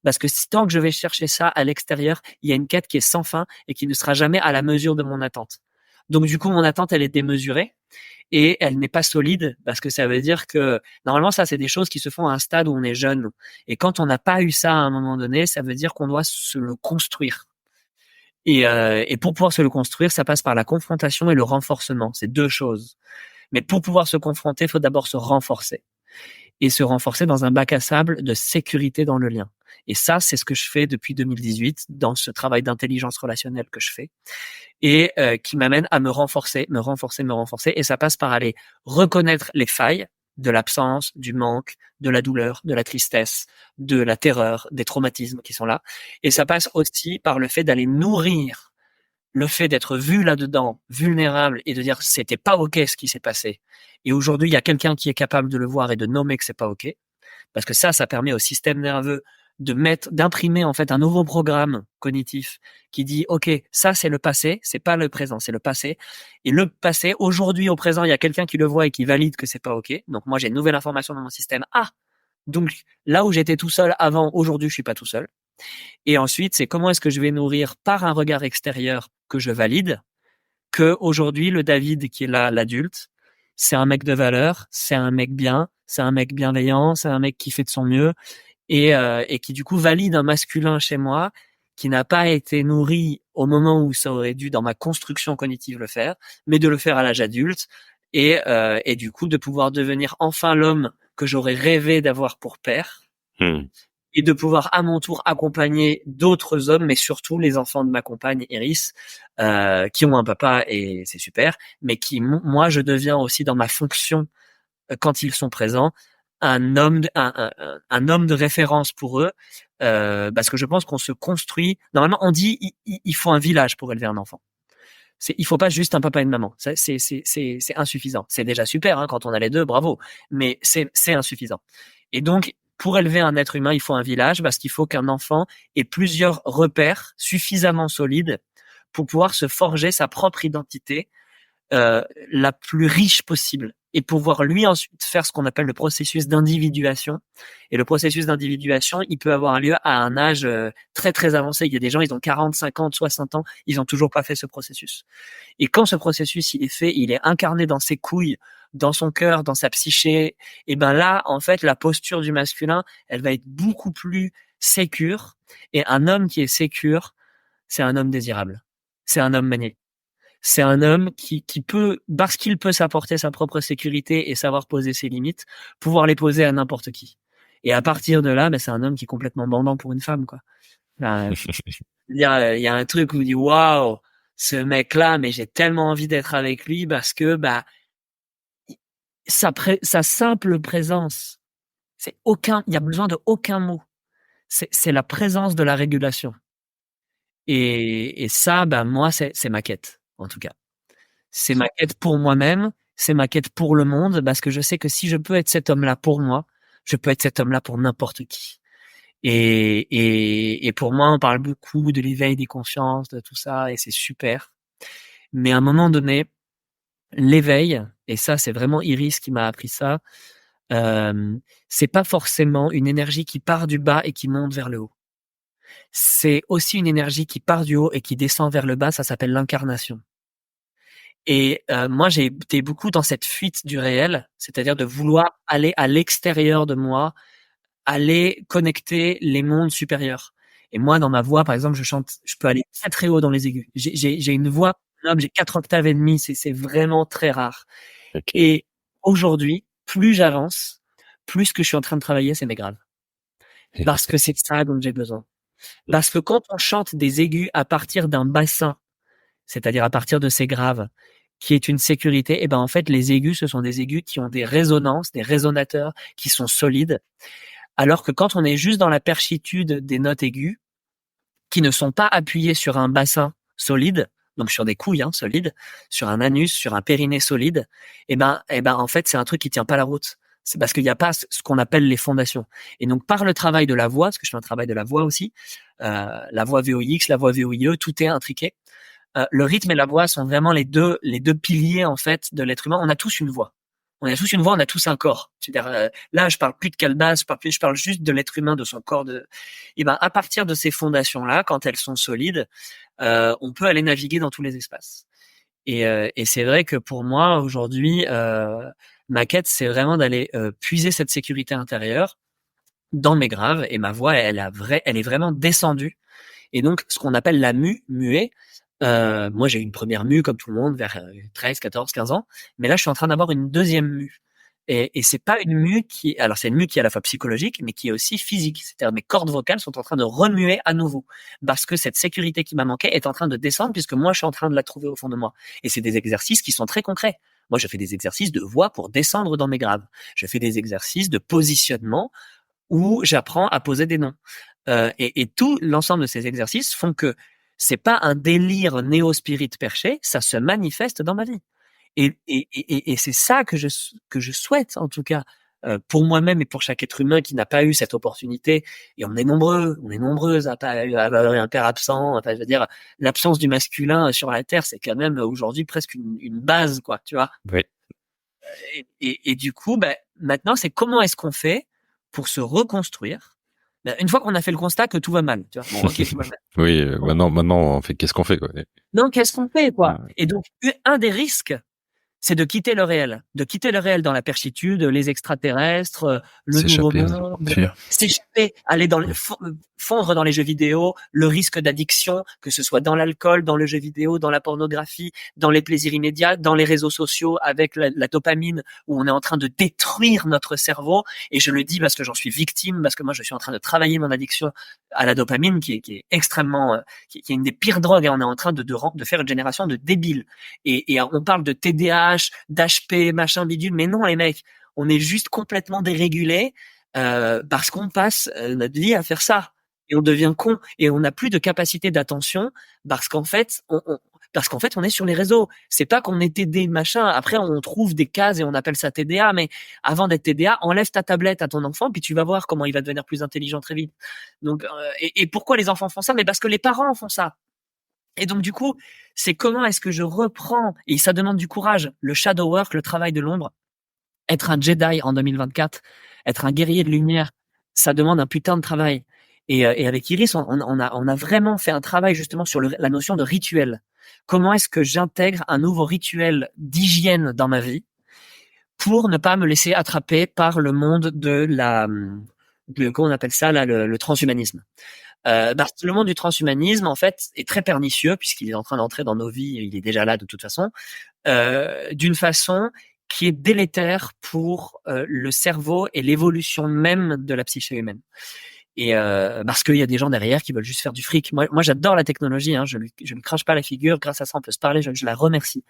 Parce que tant que je vais chercher ça à l'extérieur, il y a une quête qui est sans fin et qui ne sera jamais à la mesure de mon attente. Donc du coup, mon attente, elle est démesurée et elle n'est pas solide parce que ça veut dire que normalement, ça, c'est des choses qui se font à un stade où on est jeune. Et quand on n'a pas eu ça à un moment donné, ça veut dire qu'on doit se le construire. Et pour pouvoir se le construire, ça passe par la confrontation et le renforcement. C'est deux choses. Mais pour pouvoir se confronter, il faut d'abord se renforcer. Et se renforcer dans un bac à sable de sécurité dans le lien. Et ça, c'est ce que je fais depuis 2018 dans ce travail d'intelligence relationnelle que je fais et qui m'amène à me renforcer. Et ça passe par aller reconnaître les failles de l'absence, du manque, de la douleur, de la tristesse, de la terreur, des traumatismes qui sont là. Et ça passe aussi par le fait d'aller nourrir le fait d'être vu là-dedans, vulnérable, et de dire c'était pas ok ce qui s'est passé. Et aujourd'hui, il y a quelqu'un qui est capable de le voir et de nommer que c'est pas ok. Parce que ça permet au système nerveux d'imprimer en fait un nouveau programme cognitif qui dit ok, ça c'est le passé, c'est pas le présent, c'est le passé. Et le passé, aujourd'hui au présent, il y a quelqu'un qui le voit et qui valide que c'est pas ok. Donc moi j'ai une nouvelle information dans mon système. Ah, donc là où j'étais tout seul avant, aujourd'hui je suis pas tout seul. Et ensuite, c'est comment est-ce que je vais nourrir par un regard extérieur que je valide que aujourd'hui le David qui est là, l'adulte, c'est un mec de valeur, c'est un mec bien, c'est un mec bienveillant, c'est un mec qui fait de son mieux et qui du coup valide un masculin chez moi qui n'a pas été nourri au moment où ça aurait dû dans ma construction cognitive le faire, mais de le faire à l'âge adulte et du coup de pouvoir devenir enfin l'homme que j'aurais rêvé d'avoir pour père. Et de pouvoir à mon tour accompagner d'autres hommes, mais surtout les enfants de ma compagne Iris, qui ont un papa et c'est super, mais moi je deviens aussi dans ma fonction quand ils sont présents un homme de référence pour eux, parce que je pense qu'on se construit. Normalement, on dit il faut un village pour élever un enfant. Il faut pas juste un papa et une maman. C'est insuffisant. C'est déjà super hein, quand on a les deux, bravo, mais c'est insuffisant. Et donc pour élever un être humain, il faut un village parce qu'il faut qu'un enfant ait plusieurs repères suffisamment solides pour pouvoir se forger sa propre identité la plus riche possible et pouvoir lui ensuite faire ce qu'on appelle le processus d'individuation. Et le processus d'individuation, il peut avoir lieu à un âge très très avancé. Il y a des gens, ils ont 40, 50, 60 ans, ils ont toujours pas fait ce processus. Et quand ce processus il est fait, il est incarné dans ses couilles, dans son cœur, dans sa psyché, et ben là, en fait, la posture du masculin, elle va être beaucoup plus sécure. Et un homme qui est sécure, c'est un homme désirable. C'est un homme magnétique. C'est un homme qui peut, parce qu'il peut s'apporter sa propre sécurité et savoir poser ses limites, pouvoir les poser à n'importe qui. Et à partir de là, ben, c'est un homme qui est complètement bandant pour une femme, quoi. Enfin, il y a un truc où on dit, waouh, ce mec-là, mais j'ai tellement envie d'être avec lui parce que, bah, sa simple présence, il y a besoin de aucun mot. C'est la présence de la régulation. Et ça, bah, moi, c'est ma quête, en tout cas. C'est ma quête pour moi-même, c'est ma quête pour le monde, parce que je sais que si je peux être cet homme-là pour moi, je peux être cet homme-là pour n'importe qui. Et pour moi, on parle beaucoup de l'éveil des consciences, de tout ça, et c'est super. Mais à un moment donné, l'éveil, et ça, c'est vraiment Iris qui m'a appris ça, c'est pas forcément une énergie qui part du bas et qui monte vers le haut. C'est aussi une énergie qui part du haut et qui descend vers le bas, ça s'appelle l'incarnation. Et moi, j'ai été beaucoup dans cette fuite du réel, c'est-à-dire de vouloir aller à l'extérieur de moi, aller connecter les mondes supérieurs. Et moi, dans ma voix, par exemple, je peux aller très très haut dans les aigus. J'ai une voix, j'ai 4 octaves et demi, c'est vraiment très rare. Okay. Et aujourd'hui, plus j'avance, plus ce que je suis en train de travailler, c'est mes graves. Parce que c'est ça dont j'ai besoin. Parce que quand on chante des aigus à partir d'un bassin, c'est-à-dire à partir de ces graves, qui est une sécurité, et ben en fait les aigus, ce sont des aigus qui ont des résonances, des résonateurs qui sont solides, alors que quand on est juste dans la perchitude des notes aiguës, qui ne sont pas appuyées sur un bassin solide, donc sur des couilles solides, sur un anus, sur un périnée solide, et ben en fait c'est un truc qui tient pas la route. C'est parce qu'il n'y a pas ce qu'on appelle les fondations. Et donc par le travail de la voix, parce que je fais un travail de la voix aussi, la voix VOIX, la voix VOIE, tout est intriqué. Le rythme et la voix sont vraiment les deux piliers en fait de l'être humain. On a tous une voix. On a tous une voix, on a tous un corps. C'est-à-dire, là, je parle plus de calebasse, je parle juste de l'être humain, de son corps. Et ben, à partir de ces fondations-là, quand elles sont solides, on peut aller naviguer dans tous les espaces. Et c'est vrai que pour moi, aujourd'hui, ma quête, c'est vraiment d'aller puiser cette sécurité intérieure dans mes graves. Et ma voix, elle est vraiment descendue. Et donc, ce qu'on appelle la muet, moi, j'ai eu une première mue comme tout le monde vers 13, 14, 15 ans. Mais là, je suis en train d'avoir une deuxième mue. Et c'est pas une mue alors c'est une mue qui est à la fois psychologique, mais qui est aussi physique. C'est-à-dire mes cordes vocales sont en train de remuer à nouveau. Parce que cette sécurité qui m'a manqué est en train de descendre puisque moi, je suis en train de la trouver au fond de moi. Et c'est des exercices qui sont très concrets. Moi, je fais des exercices de voix pour descendre dans mes graves. Je fais des exercices de positionnement où j'apprends à poser des noms. Et tout l'ensemble de ces exercices font que c'est pas un délire néo-spirit perché, ça se manifeste dans ma vie. Et c'est ça que je souhaite, en tout cas, pour moi-même et pour chaque être humain qui n'a pas eu cette opportunité. Et on est nombreuses à pas avoir un père absent. Enfin, je veux dire, l'absence du masculin sur la terre, c'est quand même aujourd'hui presque une base, quoi, tu vois. Oui. Et du coup, maintenant, c'est comment est-ce qu'on fait pour se reconstruire une fois qu'on a fait le constat que tout va mal, tu vois. Bon, ok, tout va mal. Oui, maintenant, on fait, qu'est-ce qu'on fait, quoi? Non, qu'est-ce qu'on fait, quoi? Ouais. Et donc, un des risques, c'est de quitter le réel dans la perchitude, les extraterrestres, le nouveau monde, s'échapper, aller dans fondre dans les jeux vidéo, le risque d'addiction, que ce soit dans l'alcool, dans le jeu vidéo, dans la pornographie, dans les plaisirs immédiats, dans les réseaux sociaux avec la dopamine, où on est en train de détruire notre cerveau. Et je le dis parce que j'en suis victime, parce que moi je suis en train de travailler mon addiction à la dopamine, qui est extrêmement, qui est une des pires drogues. Et on est en train de faire une génération de débiles. Et on parle de TDAH, d'HP, machin bidule, mais non les mecs, on est juste complètement dérégulé parce qu'on passe notre vie à faire ça et on devient con et on n'a plus de capacité d'attention parce qu'en fait on est sur les réseaux. C'est pas qu'on est TD machin. Après on trouve des cases et on appelle ça TDA, mais avant d'être TDA, enlève ta tablette à ton enfant puis tu vas voir comment il va devenir plus intelligent très vite. Donc et pourquoi les enfants font ça? Mais parce que les parents font ça. Et donc du coup, c'est comment est-ce que je reprends, et ça demande du courage, le shadow work, le travail de l'ombre, être un Jedi en 2024, être un guerrier de lumière, ça demande un putain de travail. Et avec Iris, on a vraiment fait un travail justement sur la notion de rituel. Comment est-ce que j'intègre un nouveau rituel d'hygiène dans ma vie pour ne pas me laisser attraper par le monde comment on appelle ça là, le transhumanisme. Parce que le monde du transhumanisme, en fait, est très pernicieux puisqu'il est en train d'entrer dans nos vies, il est déjà là de toute façon, d'une façon qui est délétère pour le cerveau et l'évolution même de la psyché humaine. Et parce qu'il y a des gens derrière qui veulent juste faire du fric. Moi j'adore la technologie, hein, je lui crache pas la figure, grâce à ça on peut se parler, je la remercie.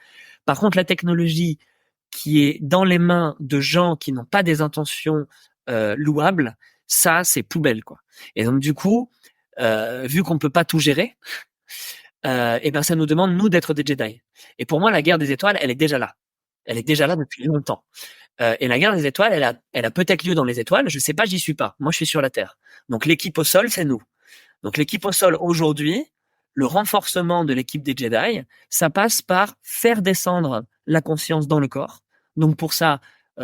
Par contre, la technologie qui est dans les mains de gens qui n'ont pas des intentions louables, ça c'est poubelle, quoi. Et donc du coup, vu qu'on peut pas tout gérer, et ben ça nous demande nous d'être des Jedi. Et pour moi, la guerre des étoiles, elle est déjà là. Elle est déjà là depuis longtemps. Et la guerre des étoiles, elle a peut-être lieu dans les étoiles. Je sais pas, j'y suis pas. Moi, je suis sur la Terre. Donc l'équipe au sol, c'est nous. Donc l'équipe au sol aujourd'hui, le renforcement de l'équipe des Jedi, ça passe par faire descendre la conscience dans le corps. Donc pour ça,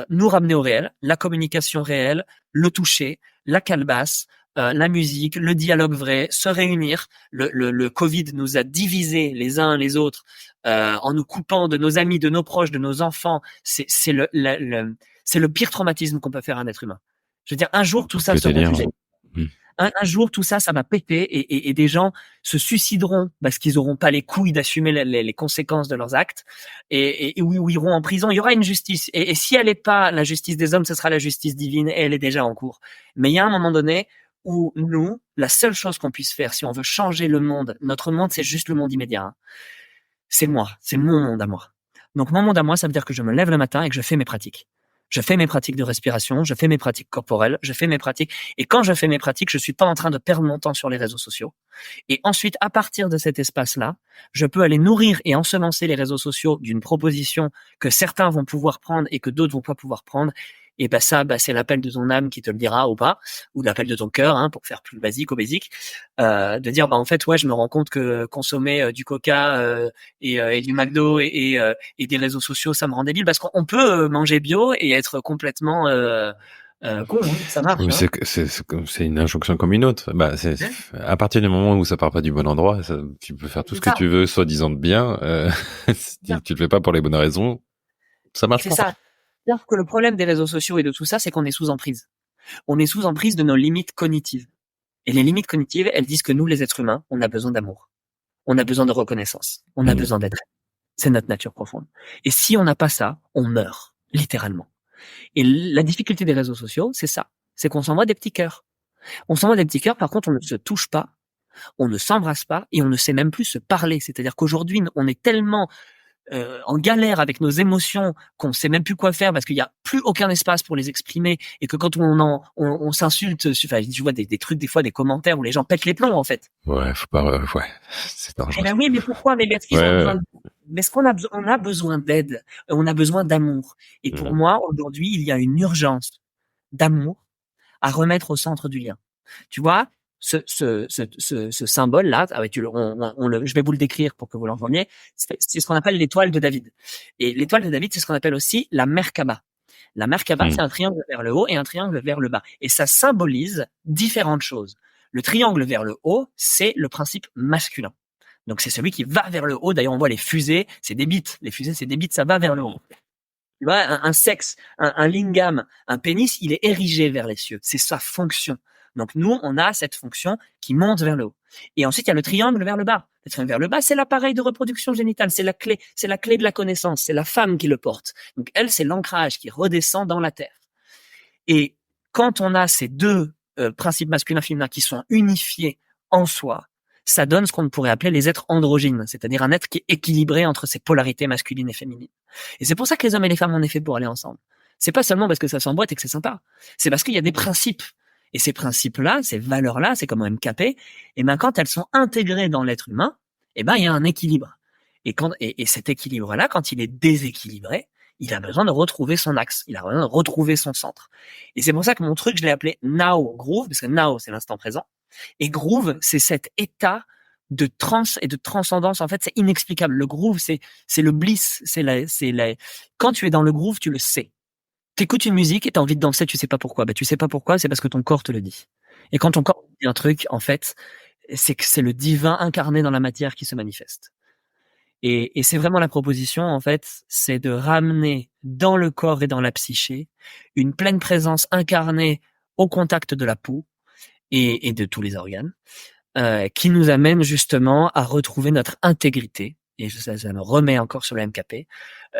nous ramener au réel, la communication réelle, le toucher, la calebasse, la musique, le dialogue vrai, se réunir. Le Covid nous a divisés les uns les autres en nous coupant de nos amis, de nos proches, de nos enfants. C'est le pire traumatisme qu'on peut faire à un être humain. Je veux dire, un jour tout ça se refusait. Un jour tout ça va péter et des gens se suicideront parce qu'ils auront pas les couilles d'assumer les conséquences de leurs actes et où iront en prison. Il y aura une justice et si elle est pas la justice des hommes, ce sera la justice divine et elle est déjà en cours. Mais il y a un moment donné où nous, la seule chose qu'on puisse faire si on veut changer le monde, notre monde c'est juste le monde immédiat, hein, c'est moi, c'est mon monde à moi. Donc mon monde à moi, ça veut dire que je me lève le matin et que je fais mes pratiques. Je fais mes pratiques de respiration, je fais mes pratiques corporelles, je fais mes pratiques. Et quand je fais mes pratiques, je suis pas en train de perdre mon temps sur les réseaux sociaux. Et ensuite, à partir de cet espace-là, je peux aller nourrir et ensemencer les réseaux sociaux d'une proposition que certains vont pouvoir prendre et que d'autres vont pas pouvoir prendre. Et bah ça, c'est l'appel de ton âme qui te le dira ou pas, ou l'appel de ton cœur, hein, pour faire plus basique, de dire en fait ouais, je me rends compte que consommer du Coca et du McDo et des réseaux sociaux, ça me rend débile, parce qu'on peut manger bio et être complètement con, hein, ça marche. Oui, Hein. c'est une injonction comme une autre. À partir du moment où ça part pas du bon endroit, tu peux faire tout ce que tu veux, soi-disant de bien. Si tu le fais pas pour les bonnes raisons, ça marche C'est pas. ça. C'est-à-dire que le problème des réseaux sociaux et de tout ça, c'est qu'on est sous emprise. On est sous emprise de nos limites cognitives. Et les limites cognitives, elles disent que nous, les êtres humains, on a besoin d'amour. On a besoin de reconnaissance. On a besoin d'être. C'est notre nature profonde. Et si on n'a pas ça, on meurt. Littéralement. Et la difficulté des réseaux sociaux, c'est ça. C'est qu'on s'envoie des petits cœurs. On s'envoie des petits cœurs, par contre, on ne se touche pas, on ne s'embrasse pas, et on ne sait même plus se parler. C'est-à-dire qu'aujourd'hui, on est tellement en galère avec nos émotions qu'on sait même plus quoi faire, parce qu'il y a plus aucun espace pour les exprimer, et que quand on s'insulte, enfin, je vois des trucs, des fois, des commentaires où les gens pètent les plombs, en fait. Ouais, faut pas, ouais, c'est dangereux. Eh ben oui, mais pourquoi? Mais est-ce qu'ils ont besoin mais est-ce qu'on a besoin d'aide? On a besoin d'amour. Et pour moi, aujourd'hui, il y a une urgence d'amour à remettre au centre du lien. Tu vois, ce symbole-là, je vais vous le décrire pour que vous l'entendiez. C'est ce qu'on appelle l'étoile de David. Et l'étoile de David, c'est ce qu'on appelle aussi la Merkaba. La Merkaba, c'est un triangle vers le haut et un triangle vers le bas. Et ça symbolise différentes choses. Le triangle vers le haut, c'est le principe masculin. Donc c'est celui qui va vers le haut. D'ailleurs, on voit les fusées, c'est des bits. Les fusées, c'est des bits, ça va vers le haut. Tu vois, un sexe, un lingam, un pénis, il est érigé vers les cieux. C'est sa fonction. Donc nous, on a cette fonction qui monte vers le haut. Et ensuite, il y a le triangle vers le bas. Le triangle vers le bas, c'est l'appareil de reproduction génitale, c'est la clé de la connaissance, c'est la femme qui le porte. Donc elle, c'est l'ancrage qui redescend dans la terre. Et quand on a ces deux principes masculins-féminins qui sont unifiés en soi, ça donne ce qu'on pourrait appeler les êtres androgynes, c'est-à-dire un être qui est équilibré entre ces polarités masculines et féminines. Et c'est pour ça que les hommes et les femmes, en effet, pour aller ensemble. C'est pas seulement parce que ça s'emboîte et que c'est sympa. C'est parce qu'il y a des principes. Et ces principes-là, ces valeurs-là, c'est comme MKP, et ben, quand elles sont intégrées dans l'être humain, et ben, il y a un équilibre. Et cet équilibre-là, quand il est déséquilibré, il a besoin de retrouver son axe. Il a besoin de retrouver son centre. Et c'est pour ça que mon truc, je l'ai appelé Now Groove, parce que Now, c'est l'instant présent. Et groove, c'est cet état de transe et de transcendance. En fait, c'est inexplicable. Le groove, c'est le bliss. Quand tu es dans le groove, tu le sais. T'écoutes une musique et t'as envie de danser, tu sais pas pourquoi. Tu sais pas pourquoi, c'est parce que ton corps te le dit. Et quand ton corps dit un truc, en fait, c'est que c'est le divin incarné dans la matière qui se manifeste. Et c'est vraiment la proposition, en fait, c'est de ramener dans le corps et dans la psyché une pleine présence incarnée au contact de la peau et de tous les organes, qui nous amène justement à retrouver notre intégrité. Et ça me remet encore sur le MKP,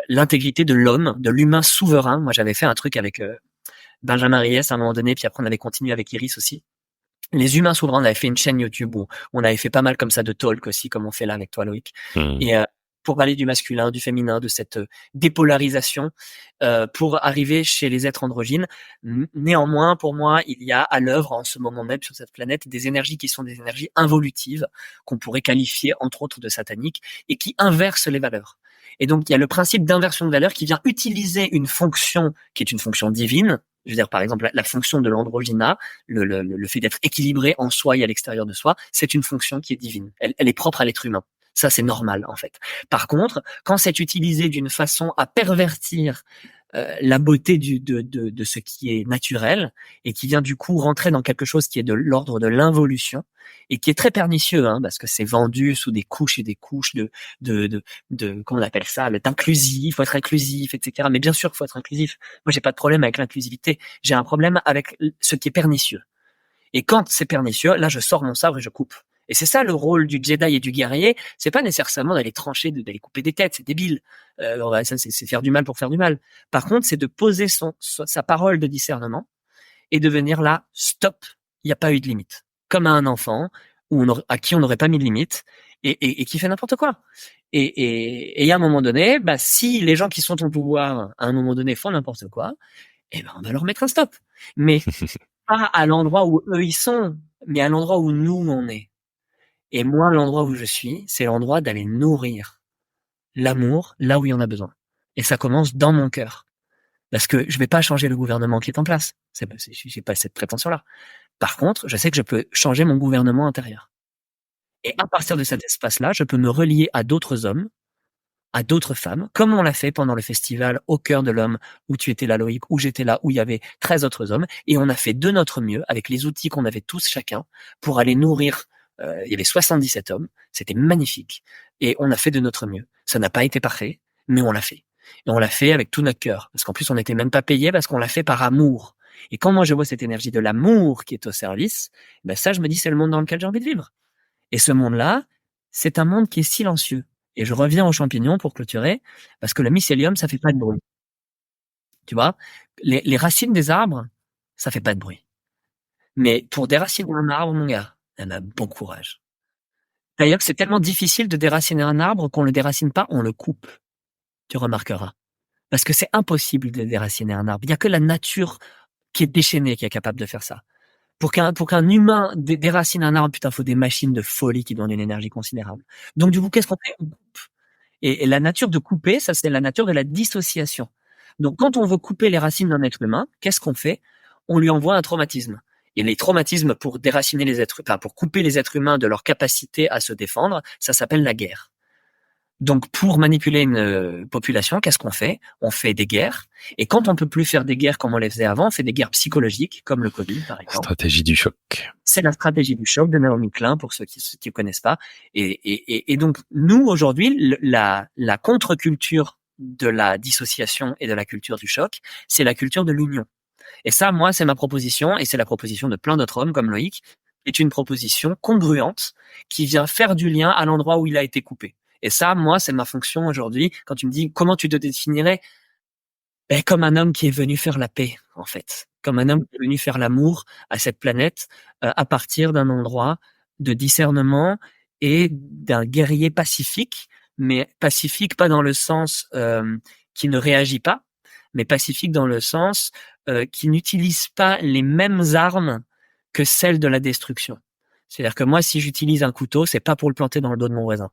l'intégrité de l'homme, de l'humain souverain. Moi, j'avais fait un truc avec Benjamin Riès à un moment donné, puis après on avait continué avec Iris aussi. Les humains souverains, on avait fait une chaîne YouTube où on avait fait pas mal comme ça de talk aussi, comme on fait là avec toi, Loïc. Et pour parler du masculin, du féminin, de cette dépolarisation, pour arriver chez les êtres androgynes. Néanmoins, pour moi, il y a à l'œuvre en ce moment même sur cette planète des énergies qui sont des énergies involutives, qu'on pourrait qualifier entre autres de sataniques, et qui inversent les valeurs. Et donc, il y a le principe d'inversion de valeurs qui vient utiliser une fonction qui est une fonction divine. Je veux dire, par exemple, la fonction de l'androgyna, le fait d'être équilibré en soi et à l'extérieur de soi, c'est une fonction qui est divine. Elle est propre à l'être humain. Ça, c'est normal, en fait. Par contre, quand c'est utilisé d'une façon à pervertir la beauté de ce qui est naturel et qui vient du coup rentrer dans quelque chose qui est de l'ordre de l'involution et qui est très pernicieux, hein, parce que c'est vendu sous des couches et des couches de comment on appelle ça, d'inclusif, faut être inclusif, etc. Mais bien sûr, faut être inclusif. Moi, j'ai pas de problème avec l'inclusivité. J'ai un problème avec ce qui est pernicieux. Et quand c'est pernicieux, là, je sors mon sabre et je coupe. Et c'est ça le rôle du Jedi et du guerrier. C'est pas nécessairement d'aller trancher, d'aller couper des têtes. C'est débile. Ça, c'est faire du mal pour faire du mal. Par contre, c'est de poser sa parole de discernement et de venir là, stop. Il n'y a pas eu de limite. Comme à un enfant à qui on n'aurait pas mis de limite et qui fait n'importe quoi. Et à un moment donné, si les gens qui sont au pouvoir, à un moment donné, font n'importe quoi, on va leur mettre un stop. Mais pas à l'endroit où eux ils sont, mais à l'endroit où nous on est. Et moi, l'endroit où je suis, c'est l'endroit d'aller nourrir l'amour là où il y en a besoin. Et ça commence dans mon cœur. Parce que je vais pas changer le gouvernement qui est en place. J'ai pas cette prétention-là. Par contre, je sais que je peux changer mon gouvernement intérieur. Et à partir de cet espace-là, je peux me relier à d'autres hommes, à d'autres femmes, comme on l'a fait pendant le festival Au cœur de l'homme, où tu étais là, Loïc, où j'étais là, où il y avait 13 autres hommes, et on a fait de notre mieux, avec les outils qu'on avait tous chacun, pour aller nourrir, il y avait 77 hommes, c'était magnifique, et on a fait de notre mieux. Ça n'a pas été parfait, mais on l'a fait. Et on l'a fait avec tout notre cœur, parce qu'en plus on n'était même pas payé, parce qu'on l'a fait par amour. Et quand moi je vois cette énergie de l'amour qui est au service, ben ça je me dis c'est le monde dans lequel j'ai envie de vivre. Et ce monde-là, c'est un monde qui est silencieux. Et je reviens aux champignons pour clôturer, parce que le mycélium, ça fait pas de bruit. Tu vois, les racines des arbres, ça fait pas de bruit. Mais pour déraciner un arbre, mon gars, on a bon courage. D'ailleurs, c'est tellement difficile de déraciner un arbre qu'on le déracine pas, on le coupe. Tu remarqueras. Parce que c'est impossible de déraciner un arbre. Il y a que la nature qui est déchaînée qui est capable de faire ça. Pour qu'un humain déracine un arbre, putain, faut des machines de folie qui donnent une énergie considérable. Donc, du coup, qu'est-ce qu'on fait? On coupe. Et la nature de couper, ça, c'est la nature de la dissociation. Donc, quand on veut couper les racines d'un être humain, qu'est-ce qu'on fait? On lui envoie un traumatisme. Et les traumatismes pour déraciner pour couper les êtres humains de leur capacité à se défendre, ça s'appelle la guerre. Donc, pour manipuler une population, qu'est-ce qu'on fait? On fait des guerres. Et quand on peut plus faire des guerres comme on les faisait avant, on fait des guerres psychologiques, comme le Covid, par exemple. Stratégie du choc. C'est la stratégie du choc de Naomi Klein, pour ceux qui ne connaissent pas. Et donc, nous, aujourd'hui, la contre-culture de la dissociation et de la culture du choc, c'est la culture de l'union. Et ça, moi, c'est ma proposition, et c'est la proposition de plein d'autres hommes, comme Loïc, qui est une proposition congruente, qui vient faire du lien à l'endroit où il a été coupé. Et ça, moi, c'est ma fonction aujourd'hui. Quand tu me dis comment tu te définirais, ben, comme un homme qui est venu faire la paix, en fait. Comme un homme qui est venu faire l'amour à cette planète, à partir d'un endroit de discernement et d'un guerrier pacifique, mais pacifique pas dans le sens qui ne réagit pas, mais pacifique dans le sens qui n'utilise pas les mêmes armes que celles de la destruction. C'est-à-dire que moi, si j'utilise un couteau, c'est pas pour le planter dans le dos de mon voisin.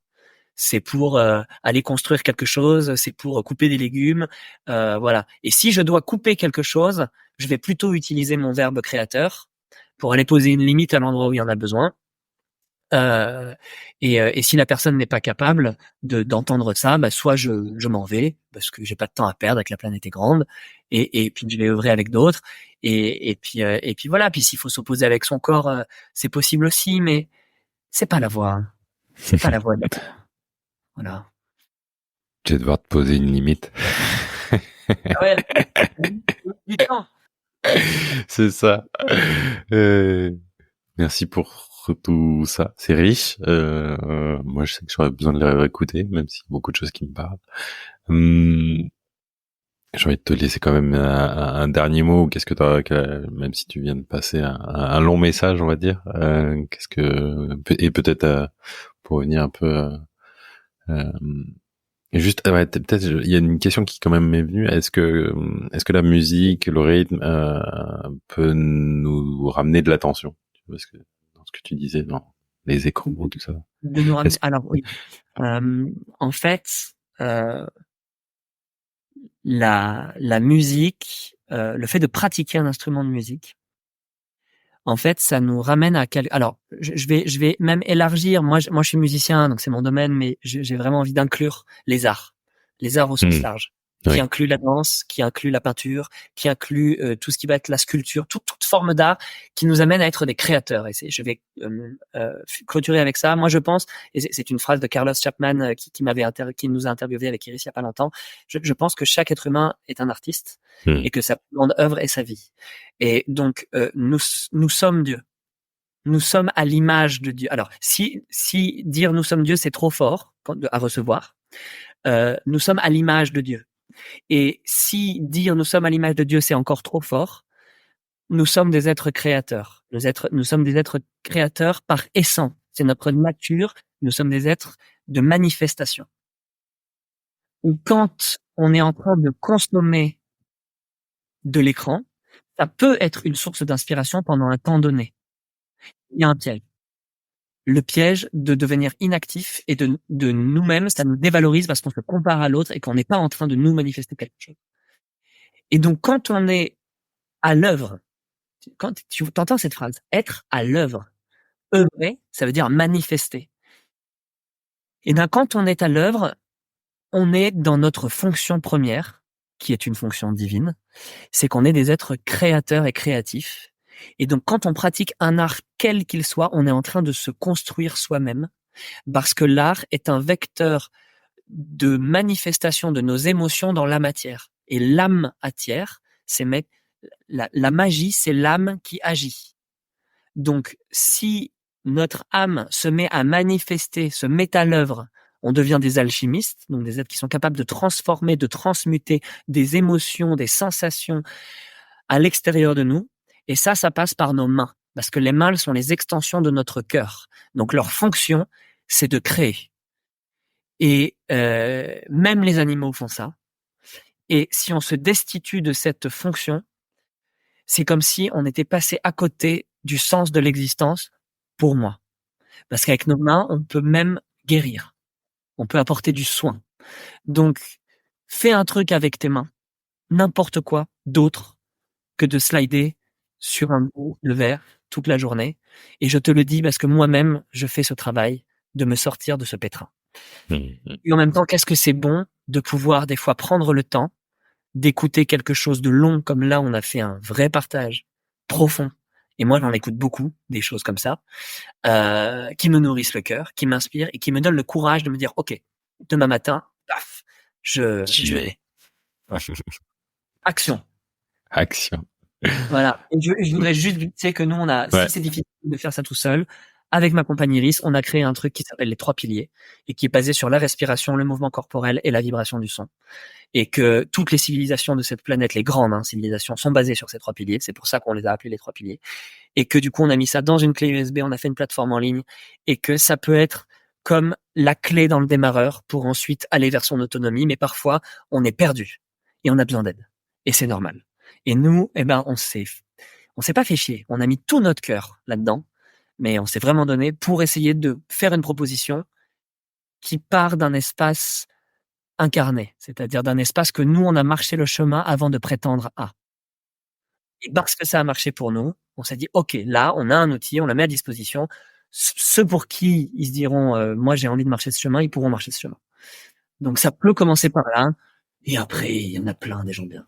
C'est pour aller construire quelque chose, c'est pour couper des légumes, voilà. Et si je dois couper quelque chose, je vais plutôt utiliser mon verbe créateur pour aller poser une limite à l'endroit où il y en a besoin. Et si la personne n'est pas capable d'entendre ça, bah soit je m'en vais parce que j'ai pas de temps à perdre, et que la planète est grande, et puis je vais œuvrer avec d'autres, et puis voilà. Puis s'il faut s'opposer avec son corps, c'est possible aussi, mais c'est pas la voie. Hein. C'est pas la voie. Voilà. Je vais devoir te poser une limite. Ouais, du temps. C'est ça. Merci pour tout ça. C'est riche. Moi, je sais que j'aurais besoin de les réécouter, même s'il y a beaucoup de choses qui me parlent. J'ai envie de te laisser quand même un dernier mot. Qu'est-ce que même si tu viens de passer un long message, on va dire, et peut-être pour revenir un peu, juste, ouais, peut-être, il y a une question qui quand même m'est venue. Est-ce que la musique, le rythme, peut nous ramener de l'attention? Parce que dans ce que tu disais, dans les écrans, tout ça. De nous ramener. Alors oui. En fait, la musique, le fait de pratiquer un instrument de musique, en fait, ça nous ramène à alors je vais même élargir. Moi, je suis musicien, donc c'est mon domaine, mais j'ai vraiment envie d'inclure les arts au sens large, qui inclut la danse, qui inclut la peinture, qui inclut tout ce qui va être la sculpture, toute forme d'art qui nous amène à être des créateurs. Et je vais clôturer avec ça. Moi, je pense, et c'est une phrase de Carlos Chapman qui nous a interviewé avec Iris il y a pas longtemps. Je pense que chaque être humain est un artiste et que sa plus grande œuvre est sa vie. Et donc nous sommes Dieu. Nous sommes à l'image de Dieu. Alors, si dire nous sommes Dieu, c'est trop fort à recevoir. Nous sommes à l'image de Dieu. Et si dire nous sommes à l'image de Dieu, c'est encore trop fort, nous sommes des êtres créateurs. Nous sommes des êtres créateurs par essence. C'est notre nature. Nous sommes des êtres de manifestation. Ou quand on est en train de consommer de l'écran, ça peut être une source d'inspiration pendant un temps donné. Il y a un piège. Le piège de devenir inactif et de nous-mêmes, ça nous dévalorise parce qu'on se compare à l'autre et qu'on n'est pas en train de nous manifester quelque chose. Et donc, quand on est à l'œuvre, quand tu entends cette phrase, être à l'œuvre, œuvrer, ça veut dire manifester. Et bien, quand on est à l'œuvre, on est dans notre fonction première, qui est une fonction divine, c'est qu'on est des êtres créateurs et créatifs. Et donc, quand on pratique un art quel qu'il soit, on est en train de se construire soi-même, parce que l'art est un vecteur de manifestation de nos émotions dans la matière. Et l'âme matière, la magie, c'est l'âme qui agit. Donc, si notre âme se met à manifester, se met à l'œuvre, on devient des alchimistes, donc des êtres qui sont capables de transformer, de transmuter des émotions, des sensations à l'extérieur de nous. Et ça passe par nos mains, parce que les mains sont les extensions de notre cœur. Donc, leur fonction, c'est de créer. Et même les animaux font ça. Et si on se destitue de cette fonction, c'est comme si on était passé à côté du sens de l'existence pour moi. Parce qu'avec nos mains, on peut même guérir. On peut apporter du soin. Donc, fais un truc avec tes mains, n'importe quoi d'autre que de slider sur un bout de verre toute la journée. Et je te le dis parce que moi-même, je fais ce travail de me sortir de ce pétrin. Et en même temps, qu'est-ce que c'est bon de pouvoir des fois prendre le temps d'écouter quelque chose de long, comme là, on a fait un vrai partage profond. Et moi, j'en écoute beaucoup, des choses comme ça, qui me nourrissent le cœur, qui m'inspirent et qui me donnent le courage de me dire, OK, demain matin, paf, j'y vais. Action. Voilà. Et je voudrais juste dire que nous, si c'est difficile de faire ça tout seul, avec ma compagnie Iris, on a créé un truc qui s'appelle les 3 piliers et qui est basé sur la respiration, le mouvement corporel et la vibration du son. Et que toutes les civilisations de cette planète, les grandes civilisations, sont basées sur ces 3 piliers. C'est pour ça qu'on les a appelés les 3 piliers. Et que du coup, on a mis ça dans une clé USB, on a fait une plateforme en ligne et que ça peut être comme la clé dans le démarreur pour ensuite aller vers son autonomie. Mais parfois, on est perdu et on a besoin d'aide. Et c'est normal. Et nous, on s'est pas fait chier. On a mis tout notre cœur là-dedans, mais on s'est vraiment donné pour essayer de faire une proposition qui part d'un espace incarné, c'est-à-dire d'un espace que nous, on a marché le chemin avant de prétendre à. Et parce que ça a marché pour nous, on s'est dit, OK, là, on a un outil, on le met à disposition. Ceux pour qui ils se diront, moi, j'ai envie de marcher ce chemin, ils pourront marcher ce chemin. Donc, ça peut commencer par là. Et après, il y en a plein, des gens bien.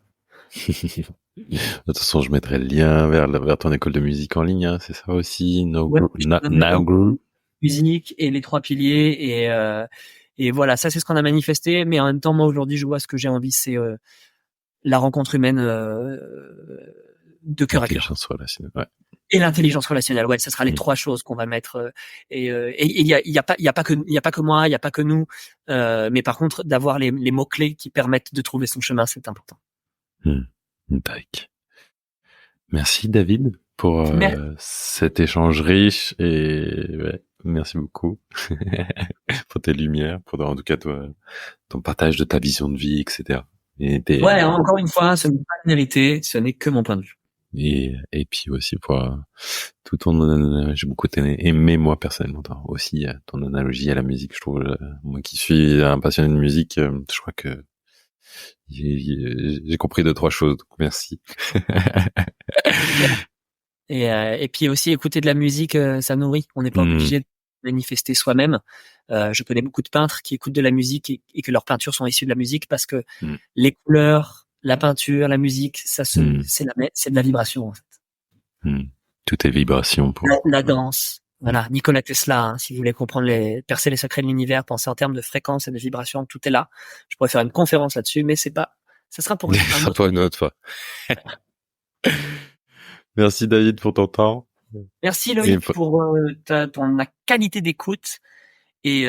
De toute façon, je mettrai le lien vers ton école de musique en ligne, hein, c'est ça aussi, Now Groove. Musique et les 3 piliers et voilà, ça c'est ce qu'on a manifesté, mais en même temps, moi aujourd'hui, je vois ce que j'ai envie, c'est la rencontre humaine de cœur à cœur. Ouais. Et l'intelligence relationnelle, ouais, ça sera les 3 choses qu'on va mettre. Et il y a pas que moi, il y a pas que nous, mais par contre, d'avoir les mots clés qui permettent de trouver son chemin, c'est important. Merci David pour cet échange riche et merci beaucoup pour tes lumières, pour en tout cas ton partage de ta vision de vie, etc. Ouais, encore une fois, ce n'est pas une vérité, ce n'est que mon point de vue. Et puis aussi pour tout ton, j'ai beaucoup aimé moi personnellement aussi ton analogie à la musique. Je trouve, moi qui suis un passionné de musique, je crois que j'ai compris 2-3 choses, donc merci. Et puis aussi écouter de la musique, ça nourrit. On n'est pas obligé de manifester soi-même. Je connais beaucoup de peintres qui écoutent de la musique et que leurs peintures sont issues de la musique parce que les couleurs, la peinture, la musique, c'est de la vibration en fait. Tout est vibration pour la danse. Voilà, Nikola Tesla, si vous voulez comprendre percer les secrets de l'univers, penser en termes de fréquence et de vibration, tout est là. Je pourrais faire une conférence là-dessus, mais ça sera pour une autre fois. Merci David pour ton temps. Merci Loïc pour ton qualité d'écoute et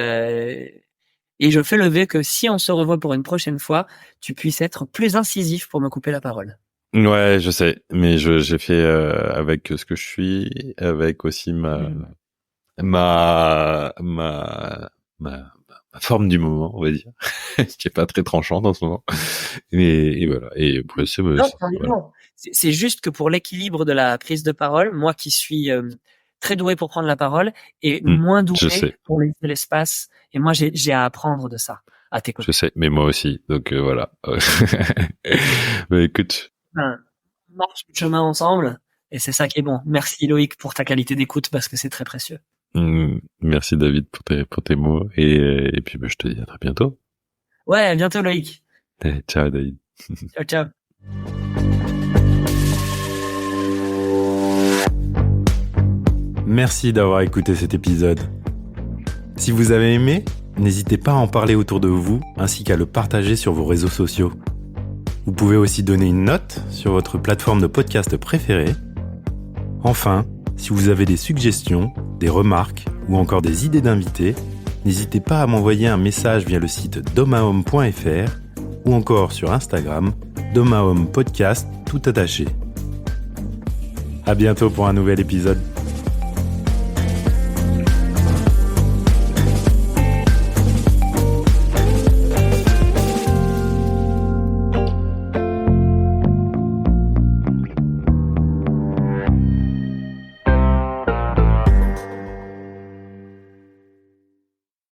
je fais le vœu que si on se revoit pour une prochaine fois, tu puisses être plus incisif pour me couper la parole. Ouais, je sais, mais j'ai fait avec ce que je suis, avec aussi ma forme du moment, on va dire, qui est pas très tranchante en ce moment. Et voilà. Et pour c'est juste que pour l'équilibre de la prise de parole, moi qui suis très doué pour prendre la parole et moins doué pour laisser l'espace, et moi j'ai à apprendre de ça. à tes côtés. Je sais, mais moi aussi. Donc voilà. Bah, écoute. On marche le chemin ensemble et c'est ça qui est bon. Merci Loïc pour ta qualité d'écoute parce que c'est très précieux. Merci David pour tes mots et puis je te dis à très bientôt. Ouais, à bientôt Loïc. Ciao David. Ciao, ciao. Merci d'avoir écouté cet épisode. Si vous avez aimé, n'hésitez pas à en parler autour de vous ainsi qu'à le partager sur vos réseaux sociaux. Vous pouvez aussi donner une note sur votre plateforme de podcast préférée. Enfin, si vous avez des suggestions, des remarques ou encore des idées d'invités, n'hésitez pas à m'envoyer un message via le site domahome.fr ou encore sur Instagram, domahome podcast tout attaché. À bientôt pour un nouvel épisode.